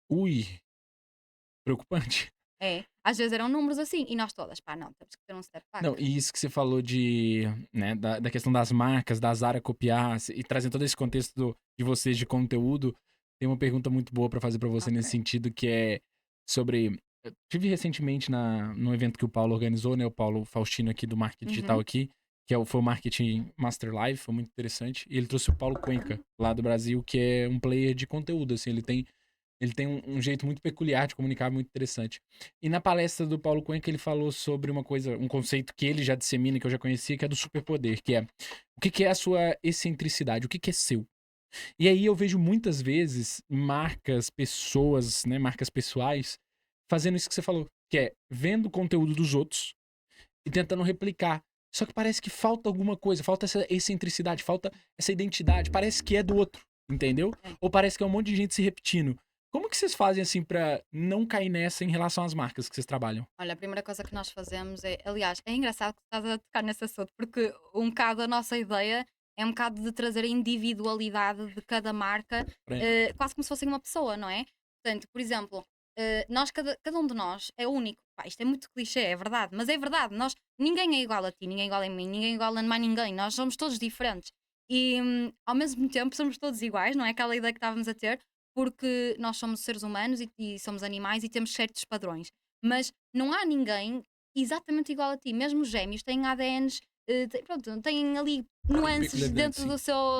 Ui, preocupante. É, às vezes eram números assim. E nós todas, pá, não, temos que ter um step back. Não, e isso que você falou de, né, da questão das marcas, da Zara copiar e trazendo todo esse contexto de vocês de conteúdo, tem uma pergunta muito boa pra fazer pra você nesse Ok. sentido, que é sobre. Eu tive recentemente num evento que o Paulo organizou, né? O Paulo Faustino aqui do Marketing Digital Uhum. aqui, foi o Marketing Master Live, foi muito interessante. E ele trouxe o Paulo Cuenca, lá do Brasil, que é um player de conteúdo, assim, ele tem um jeito muito peculiar de comunicar, muito interessante. E na palestra do Paulo Cuenca, ele falou sobre uma coisa, um conceito que ele já dissemina, que eu já conhecia, que é do superpoder, que é o que que é a sua excentricidade, o que que é seu. E aí eu vejo muitas vezes marcas, pessoas, né, marcas pessoais, fazendo isso que você falou, que é vendo o conteúdo dos outros e tentando replicar. Só que parece que falta alguma coisa, falta essa excentricidade, falta essa identidade, parece que é do outro, entendeu? É. Ou parece que é um monte de gente se repetindo. Como que vocês fazem assim pra não cair nessa em relação às marcas que vocês trabalham? Olha, a primeira coisa que nós fazemos é, aliás, é engraçado que estás a tocar nesse assunto, porque um bocado a nossa ideia é um bocado de trazer a individualidade de cada marca, Pra- quase como se fosse uma pessoa, não é? Portanto, por exemplo, cada um de nós é único. Pá, isto é muito clichê, é verdade, mas é verdade. Ninguém é igual a ti, ninguém é igual a mim, ninguém é igual a mais ninguém. Nós somos todos diferentes. E ao mesmo tempo somos todos iguais, não é? Aquela ideia que estávamos a ter, porque nós somos seres humanos e somos animais e temos certos padrões. Mas não há ninguém exatamente igual a ti. Mesmo os gêmeos têm ADNs, pronto, têm ali nuances Peculiaridade, dentro sim.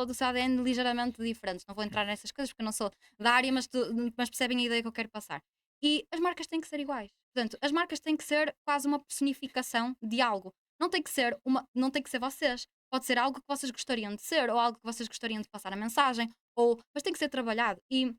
do seu ADN ligeiramente diferentes. Não vou entrar nessas coisas porque eu não sou da área, mas percebem a ideia que eu quero passar. E as marcas têm que ser iguais. Portanto, as marcas têm que ser quase uma personificação de algo. Não tem que ser vocês. Pode ser algo que vocês gostariam de ser, ou algo que vocês gostariam de passar a mensagem, mas tem que ser trabalhado. E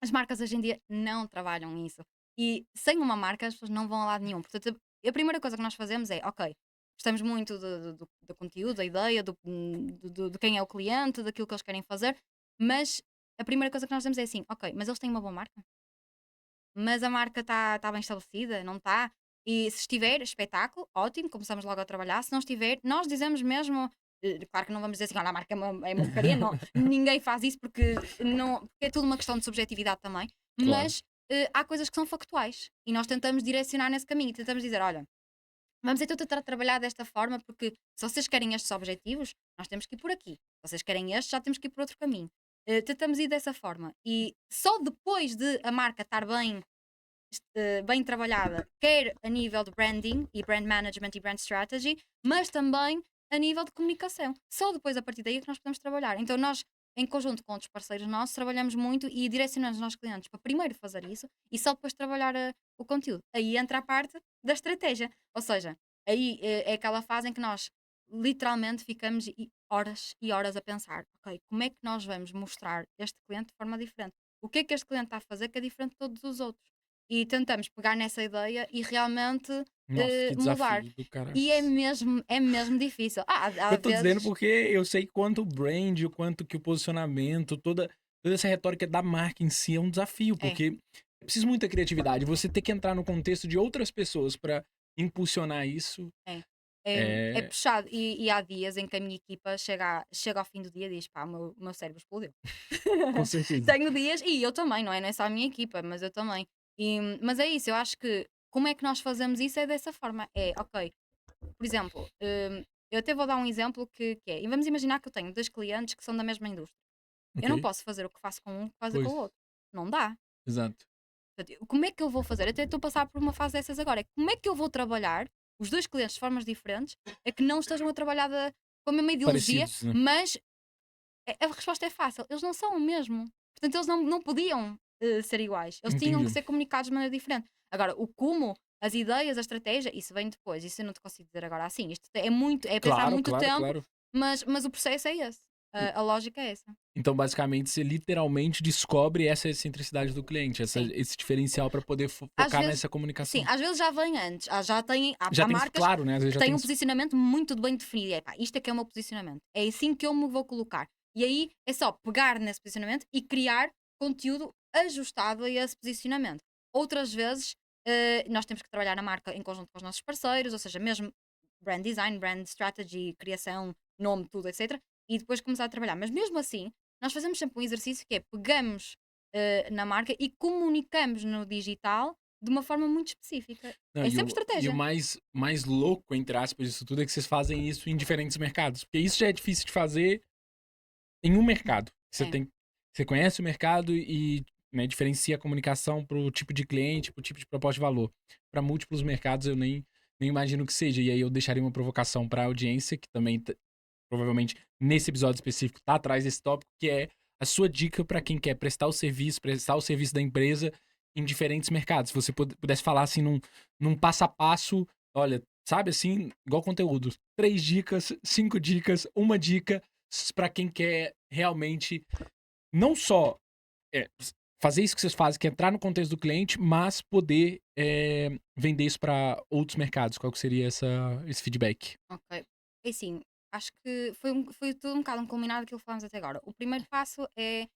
as marcas hoje em dia não trabalham isso. E sem uma marca as pessoas não vão a lado nenhum. Portanto, a primeira coisa que nós fazemos é, ok, gostamos muito do conteúdo, da ideia, de quem é o cliente, daquilo que eles querem fazer, mas a primeira coisa que nós dizemos é assim, ok, mas eles têm uma boa marca? Mas a marca está bem estabelecida? Não está? E se estiver, espetáculo, ótimo, começamos logo a trabalhar. Se não estiver, nós dizemos mesmo, claro que não vamos dizer assim, olha, a marca é uma porcaria, não, ninguém faz isso porque é tudo uma questão de subjetividade também, Claro. mas há coisas que são factuais e nós tentamos direcionar nesse caminho, tentamos dizer, olha, vamos então tentar trabalhar desta forma, porque se vocês querem estes objetivos, nós temos que ir por aqui. Se vocês querem estes, já temos que ir por outro caminho. Tentamos ir dessa forma. E só depois de a marca estar bem trabalhada, quer a nível de branding e brand management e brand strategy, mas também a nível de comunicação. Só depois, a partir daí, é que nós podemos trabalhar. Então, nós, em conjunto com outros parceiros nossos, trabalhamos muito e direcionamos os nossos clientes para primeiro fazer isso e só depois trabalhar o conteúdo. Aí entra a parte da estratégia. Ou seja, aí é aquela fase em que nós literalmente ficamos horas e horas a pensar, ok, como é que nós vamos mostrar este cliente de forma diferente? O que é que este cliente está a fazer que é diferente de todos os outros? E tentamos pegar nessa ideia e realmente Nossa, que mudar. desafio do cara. E é mesmo difícil. Há Eu tô dizendo vezes. porque eu sei quanto o brand, o quanto que o posicionamento, toda essa retórica da marca em si é um desafio, É, porque é preciso muita criatividade. Você ter que entrar no contexto de outras pessoas pra impulsionar isso é. É é puxado. E há dias em que a minha equipa chega ao fim do dia e diz: pá, o meu cérebro explodiu. com certeza. Tenho dias, e eu também, não é só a minha equipa, mas eu também. Mas é isso, eu acho que como é que nós fazemos isso é dessa forma. É, ok, por exemplo, eu até vou dar um exemplo que é, e vamos imaginar que eu tenho 2 clientes que são da mesma indústria. Eu Ok, não posso fazer o que faço com um, fazer com pois, o outro. Não dá. exato. Portanto, como é que eu vou fazer? Eu até estou a passar por uma fase dessas agora. Como é que eu vou trabalhar os 2 clientes de formas diferentes é que não estejam a trabalhar com a mesma ideologia, Parecidos, né? mas a resposta é fácil. Eles não são o mesmo. Portanto, eles não podiam ser iguais. Eles tinham que Entendi. ser comunicados de maneira diferente. Agora, o como, as ideias, a estratégia, isso vem depois. Isso eu não te consigo dizer agora assim. Isto é pensar Claro, muito claro, tempo, claro. mas o processo é esse. E A lógica é essa. então, basicamente, você literalmente descobre essa excentricidade do cliente, Sim. esse diferencial pra poder Às focar vezes, nessa sim, comunicação. às vezes já vem antes. Já tem, Já há tem marcas claro, né, às vezes que já têm tem um esse posicionamento muito bem definido. É pá, isto é que é o meu posicionamento. É assim que eu me vou colocar. E aí é só pegar nesse posicionamento e criar conteúdo ajustado a esse posicionamento. Outras vezes, nós temos que trabalhar a marca em conjunto com os nossos parceiros, ou seja, mesmo brand design, brand strategy, criação, nome, tudo, etc. E depois começar a trabalhar. Mas mesmo assim, nós fazemos sempre um exercício que é pegamos na marca e comunicamos no digital de uma forma muito específica. não, É e sempre o estratégia. mais louco, entre aspas, disso tudo é que vocês fazem isso em diferentes mercados, porque isso já é difícil de fazer em um mercado. É, Você conhece o mercado e, né, diferencia a comunicação pro tipo de cliente, pro tipo de proposta de valor. Para múltiplos mercados eu nem imagino que seja. E aí eu deixaria uma provocação para a audiência, que também provavelmente nesse episódio específico tá atrás desse tópico, que é a sua dica para quem quer prestar o serviço da empresa em diferentes mercados. Se você pudesse falar assim num passo a passo, olha, sabe assim, igual conteúdo, 3 dicas, 5 dicas, uma dica para quem quer realmente não só fazer isso que vocês fazem, que é entrar no contexto do cliente, mas poder vender isso para outros mercados. Qual que seria esse feedback? ok. É assim, acho que foi tudo um bocado um combinado daquilo que falámos até agora. O primeiro passo é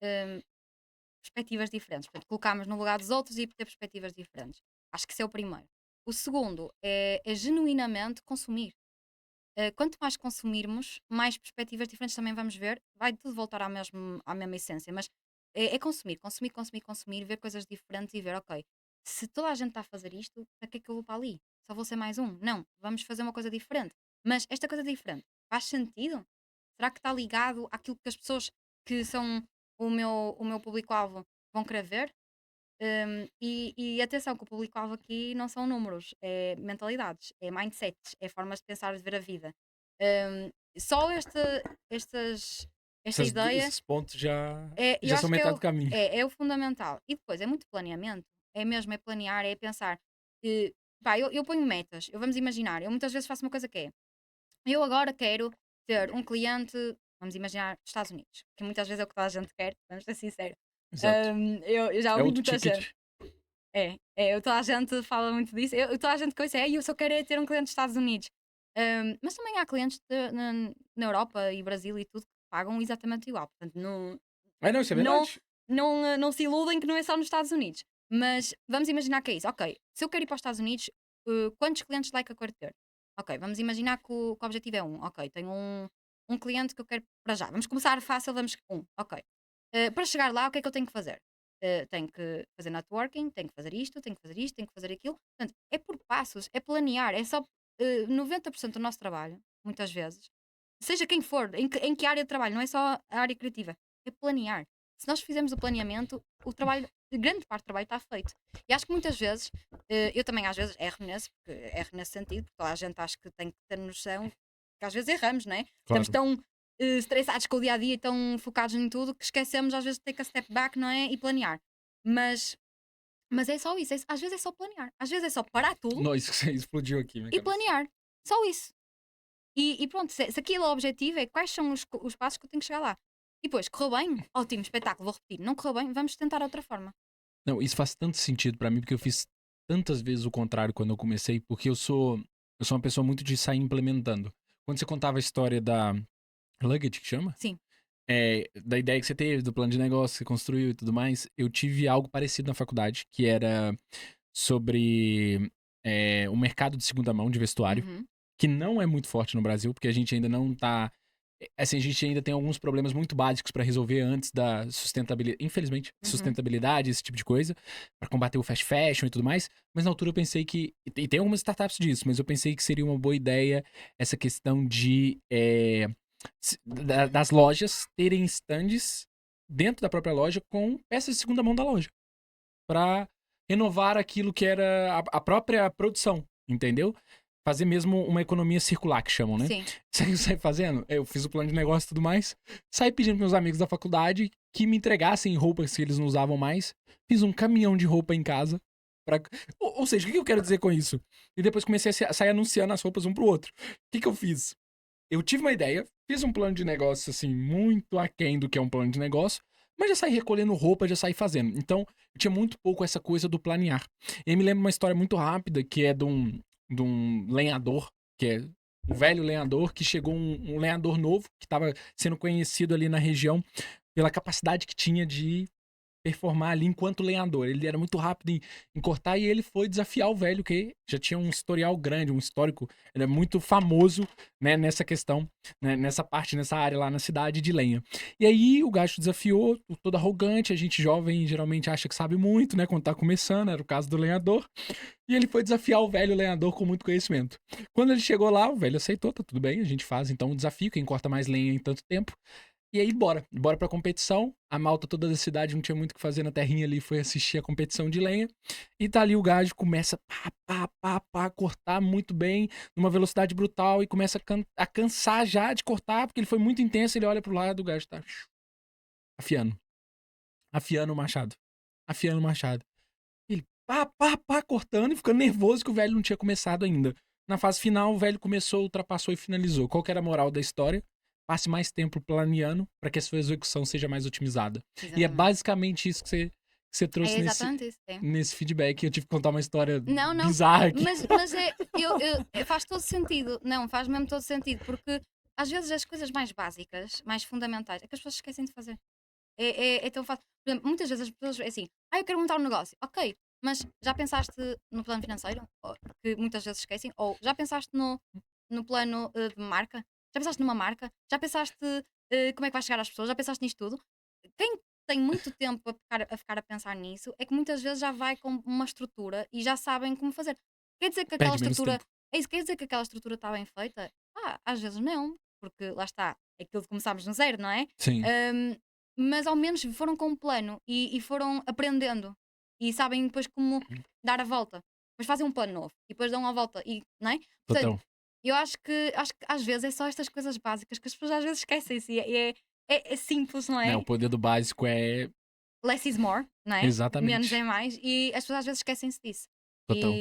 hum, perspectivas diferentes. Portanto, colocarmos no lugar dos outros e ter perspectivas diferentes. Acho que esse é o primeiro. O segundo é genuinamente consumir. Quanto mais consumirmos, mais perspectivas diferentes também vamos ver. Vai tudo voltar à mesma essência, mas é consumir, consumir, consumir, consumir, ver coisas diferentes e ver, ok, se toda a gente está a fazer isto, para que é que eu vou para ali? Só vou ser mais um? Não, vamos fazer uma coisa diferente. Mas esta coisa diferente faz sentido? Será que está ligado àquilo que as pessoas que são o meu público-alvo vão querer ver? E atenção, que o público-alvo aqui não são números, é mentalidades, é mindsets, é formas de pensar, de ver a vida. Só esta ideia Esses pontos eu já são acho que é metade o, do caminho. é, é o fundamental. E depois é muito planeamento, é mesmo, é planear, é pensar. eh, Pá, eu ponho metas, vamos imaginar, eu muitas vezes faço uma coisa que é, eu agora quero ter um cliente, vamos imaginar, dos Estados Unidos, que muitas vezes é o que toda a gente quer, vamos ser sinceros. Exato. Eu já É ouvi outro muita gente. ticket. Toda a gente fala muito disso. Toda a gente que eu sei, eu só quero é ter um cliente dos Estados Unidos. Mas também há clientes na Europa e Brasil e tudo que pagam exatamente igual. Portanto, Mas não, isso é não, verdade. não se iludem que não é só nos Estados Unidos. Mas vamos imaginar que é isso. Ok, se eu quero ir para os Estados Unidos, quantos clientes lá é que eu quero ter? Ok, vamos imaginar que o objetivo é um. Ok, tenho um cliente que eu quero para já. Vamos começar fácil, vamos um. Ok. Para chegar lá, o que é que eu tenho que fazer? Tenho que fazer networking, tenho que fazer isto, tenho que fazer isto, tenho que fazer aquilo. Portanto, é por passos, é planear, é só 90% do nosso trabalho, muitas vezes, seja quem for, em que área de trabalho, não é só a área criativa, é planear. Se nós fizermos o planeamento, o trabalho, grande parte do trabalho está feito. E acho que muitas vezes, eu também às vezes erro nesse sentido, porque toda a gente acha que tem que ter noção que às vezes erramos, não é? Estamos Claro. tão estressados com o dia a dia, tão focados em tudo, que esquecemos às vezes de take a step back, não é? E planear. Mas, mas é só isso, às vezes é só planear, às vezes é só parar tudo Não, isso explodiu aqui, minha e cabeça. planear. Só isso. E pronto, se aquilo é o objetivo, é quais são os passos que eu tenho que chegar lá. E depois, correu bem? Ótimo, espetáculo, vou repetir. Não correu bem? Vamos tentar outra forma. Não, isso faz tanto sentido pra mim, porque eu fiz tantas vezes o contrário quando eu comecei, porque eu sou uma pessoa muito de sair implementando. Quando você contava a história da Luggage, que chama? Sim. Da ideia que você teve, do plano de negócio que você construiu e tudo mais, eu tive algo parecido na faculdade, que era sobre o mercado de segunda mão de vestuário, Uhum. que não é muito forte no Brasil, porque a gente ainda não tá. Assim, a gente ainda tem alguns problemas muito básicos pra resolver antes da sustentabilidade, infelizmente, Uhum. sustentabilidade, esse tipo de coisa, pra combater o fast fashion e tudo mais. Mas na altura eu pensei que. E tem algumas startups disso, mas eu pensei que seria uma boa ideia essa questão de. Das lojas terem stands dentro da própria loja com peças de segunda mão da loja. Pra renovar aquilo que era a própria produção, entendeu? Fazer mesmo uma economia circular, que chamam, né? Sim. Sabe o que eu saí fazendo? Eu fiz o plano de negócio e tudo mais. Saí pedindo pros meus amigos da faculdade que me entregassem roupas que eles não usavam mais. Fiz um caminhão de roupa em casa. Pra... Ou seja, o que eu quero dizer com isso? E depois comecei a sair anunciando as roupas um pro outro. O que eu fiz? Eu tive uma ideia, fiz um plano de negócio, assim, muito aquém do que é um plano de negócio, mas já saí recolhendo roupa, já saí fazendo. Então, eu tinha muito pouco essa coisa do planear. E aí me lembra uma história muito rápida, que é de um lenhador, que é um velho lenhador, que chegou um lenhador novo, que estava sendo conhecido ali na região pela capacidade que tinha de performar ali enquanto lenhador. Ele era muito rápido em cortar e ele foi desafiar o velho, que já tinha um historial grande, um histórico. Ele é muito famoso, né, nessa questão, né, nessa parte, nessa área lá na cidade de lenha. E aí o gajo desafiou, todo arrogante. A gente jovem geralmente acha que sabe muito, né, quando tá começando, era o caso do lenhador. E ele foi desafiar o velho lenhador com muito conhecimento. Quando ele chegou lá, o velho aceitou, tá tudo bem, a gente faz então o desafio, quem corta mais lenha em tanto tempo. E aí, bora pra competição. A malta toda da cidade não tinha muito o que fazer na terrinha ali, foi assistir a competição de lenha. E tá ali o gajo, começa pá, cortar muito bem, numa velocidade brutal, e começa a cansar já de cortar, porque ele foi muito intenso. Ele olha pro lado, o gajo tá afiando, afiando o machado, afiando o machado. Ele cortando e ficando nervoso que o velho não tinha começado ainda. Na fase final, o velho começou, ultrapassou e finalizou. Qual que era a moral da história? Passe mais tempo planeando para que a sua execução seja mais otimizada. E é Exatamente. basicamente isso que você É trouxe exatamente isso. É. nesse feedback. Eu tive que contar uma história Não, bizarra aqui. mas faz todo sentido. Não, faz mesmo todo sentido, porque às vezes as coisas mais básicas, mais fundamentais, é que as pessoas esquecem de fazer. É tão fácil. Por exemplo, muitas vezes as pessoas é assim, eu quero montar um negócio. Ok, mas já pensaste no plano financeiro? Que muitas vezes esquecem. Ou já pensaste no plano de marca? Já pensaste numa marca? Já pensaste como é que vais chegar às pessoas? Já pensaste nisto tudo? Quem tem muito tempo a ficar a pensar nisso é que muitas vezes já vai com uma estrutura e já sabem como fazer. Quer dizer que aquela Perde menos estrutura. tempo. É isso, quer dizer que aquela estrutura está bem feita? Às vezes não, porque lá está, é aquilo de começarmos no zero, não é? Sim, Hum, mas ao menos foram com um plano e foram aprendendo e sabem depois como dar a volta. Depois fazem um plano novo e depois dão a volta e, não é? Portanto, total. eu acho que às vezes é só estas coisas básicas que as pessoas às vezes esquecem-se e é simples, não Né, é? o poder do básico é Less is more, não é? Menos é exatamente mais e as pessoas às vezes esquecem-se disso. total.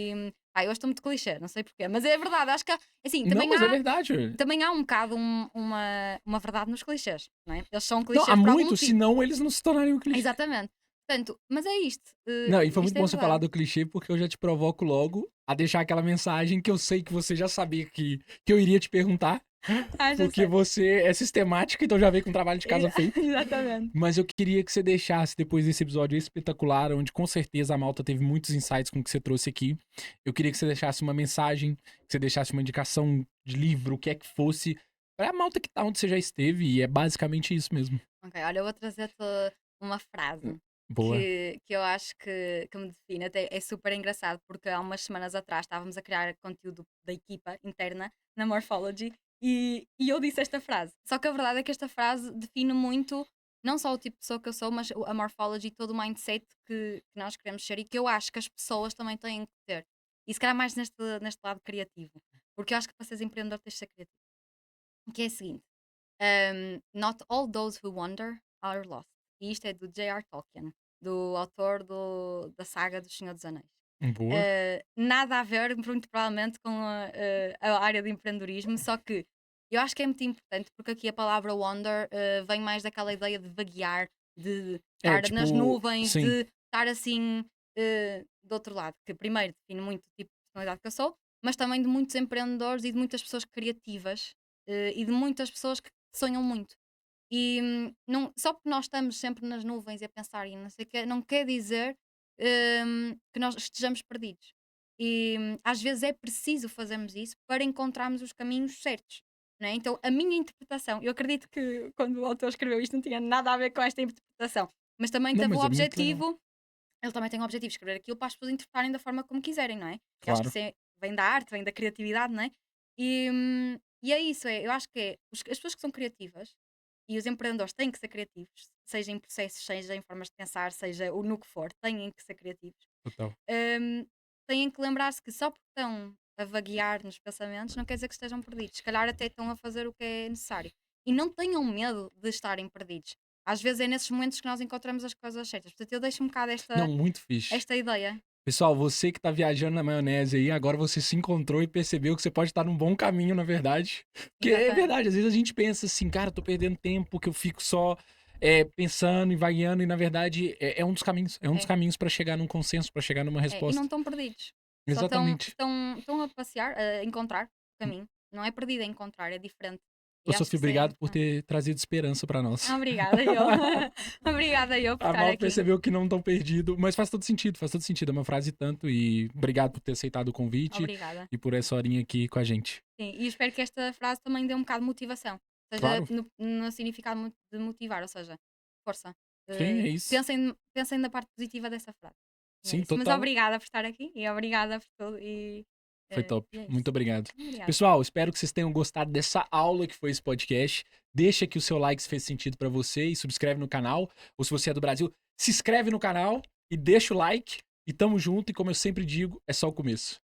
Eu estou muito clichê, não sei porquê, mas é verdade, acho que assim, Não, mas é verdade. também há um bocado uma verdade nos clichês, não é? Eles são Não, há clichês por algum muito, motivo. senão eles não se tornariam clichê. Exatamente. Portanto, mas é isto. Não, e foi muito Isto é bom você falar verdade. do clichê, porque eu já te provoco logo a deixar aquela mensagem que eu sei que você já sabia que eu iria te perguntar, Ah, já porque sei. você é sistemática, então já veio com o trabalho de casa feito. Exatamente. Mas eu queria que você deixasse, depois desse episódio espetacular, onde com certeza a Malta teve muitos insights com o que você trouxe aqui, eu queria que você deixasse uma mensagem, que você deixasse uma indicação de livro, o que é que fosse, pra Malta que tá onde você já esteve, e é basicamente isso mesmo. Ok, olha, eu vou trazer-te uma frase Boa. que eu acho que me define. Até é super engraçado, porque há umas semanas atrás estávamos a criar conteúdo da equipa interna na Morphology e eu disse esta frase. Só que a verdade é que esta frase define muito não só o tipo de pessoa que eu sou, mas a Morphology e todo o mindset que nós queremos ser e que eu acho que as pessoas também têm que ter. E se calhar mais neste lado criativo. Porque eu acho que para seres empreendedor tens de ser criativo. Que é a seguinte. Not all those who wander are lost. E isto é do J.R. Tolkien, do autor da saga do Senhor dos Anéis. Boa. Nada a ver, muito provavelmente, com a área de empreendedorismo, só que eu acho que é muito importante porque aqui a palavra wander vem mais daquela ideia de vaguear, de É, estar nas tipo, nuvens, sim. de estar assim do outro lado, que primeiro define muito o tipo de personalidade que eu sou, mas também de muitos empreendedores e de muitas pessoas criativas e de muitas pessoas que sonham muito. E não, só porque nós estamos sempre nas nuvens e a pensar e não sei o quê, não quer dizer que nós estejamos perdidos. E às vezes é preciso fazermos isso para encontrarmos os caminhos certos. Não é? Então, a minha interpretação, eu acredito que quando o autor escreveu isto não tinha nada a ver com esta interpretação, mas também Não, teve o mas é muito legal. objetivo, ele também tem o objetivo de escrever aquilo para as pessoas interpretarem da forma como quiserem, não é? Que acho que Claro. isso vem da arte, vem da criatividade, não é? E é isso, eu acho que é, as pessoas que são criativas e os empreendedores têm que ser criativos, seja em processos, seja em formas de pensar, seja o no que for, têm que ser criativos. Total. Hum, Têm que lembrar-se que só porque estão a vaguear nos pensamentos não quer dizer que estejam perdidos. Se calhar até estão a fazer o que é necessário. E não tenham medo de estarem perdidos. Às vezes é nesses momentos que nós encontramos as coisas certas. Portanto, eu deixo um bocado Não, muito fixe. esta ideia. Pessoal, você que tá viajando na maionese aí, agora você se encontrou e percebeu que você pode estar num bom caminho, na verdade. Porque é Exatamente. verdade, às vezes a gente pensa assim, cara, eu tô perdendo tempo, que eu fico só pensando e vagueando, e na verdade é um dos caminhos. É um dos É, caminhos pra chegar num consenso, pra chegar numa e não resposta. estão perdidos. Só Exatamente. estão a passear, a encontrar o caminho. Não é perdido, é encontrar, é diferente. Ô, E acho Sofia, que isso é obrigado por importante. ter trazido esperança pra nós. Obrigada, eu. Obrigada, eu, por A estar Mal aqui. percebeu que não tão perdido, mas faz todo sentido, faz todo sentido. É uma frase e tanto, e obrigado por ter aceitado o convite Obrigada. e por essa horinha aqui com a gente. Sim, e espero que esta frase também dê um bocado de motivação. Seja Claro, no significado de motivar, ou seja, força. sim, é isso. Pensem na parte positiva dessa frase. E é Sim, isso. Mas total. obrigada por estar aqui e obrigada por tudo. Foi top. E é isso. Muito obrigado. Obrigada. Pessoal, espero que vocês tenham gostado dessa aula que foi esse podcast. Deixa aqui o seu like se fez sentido pra você e subscreve no canal. Ou se você é do Brasil, se inscreve no canal e deixa o like. E tamo junto. E como eu sempre digo, é só o começo.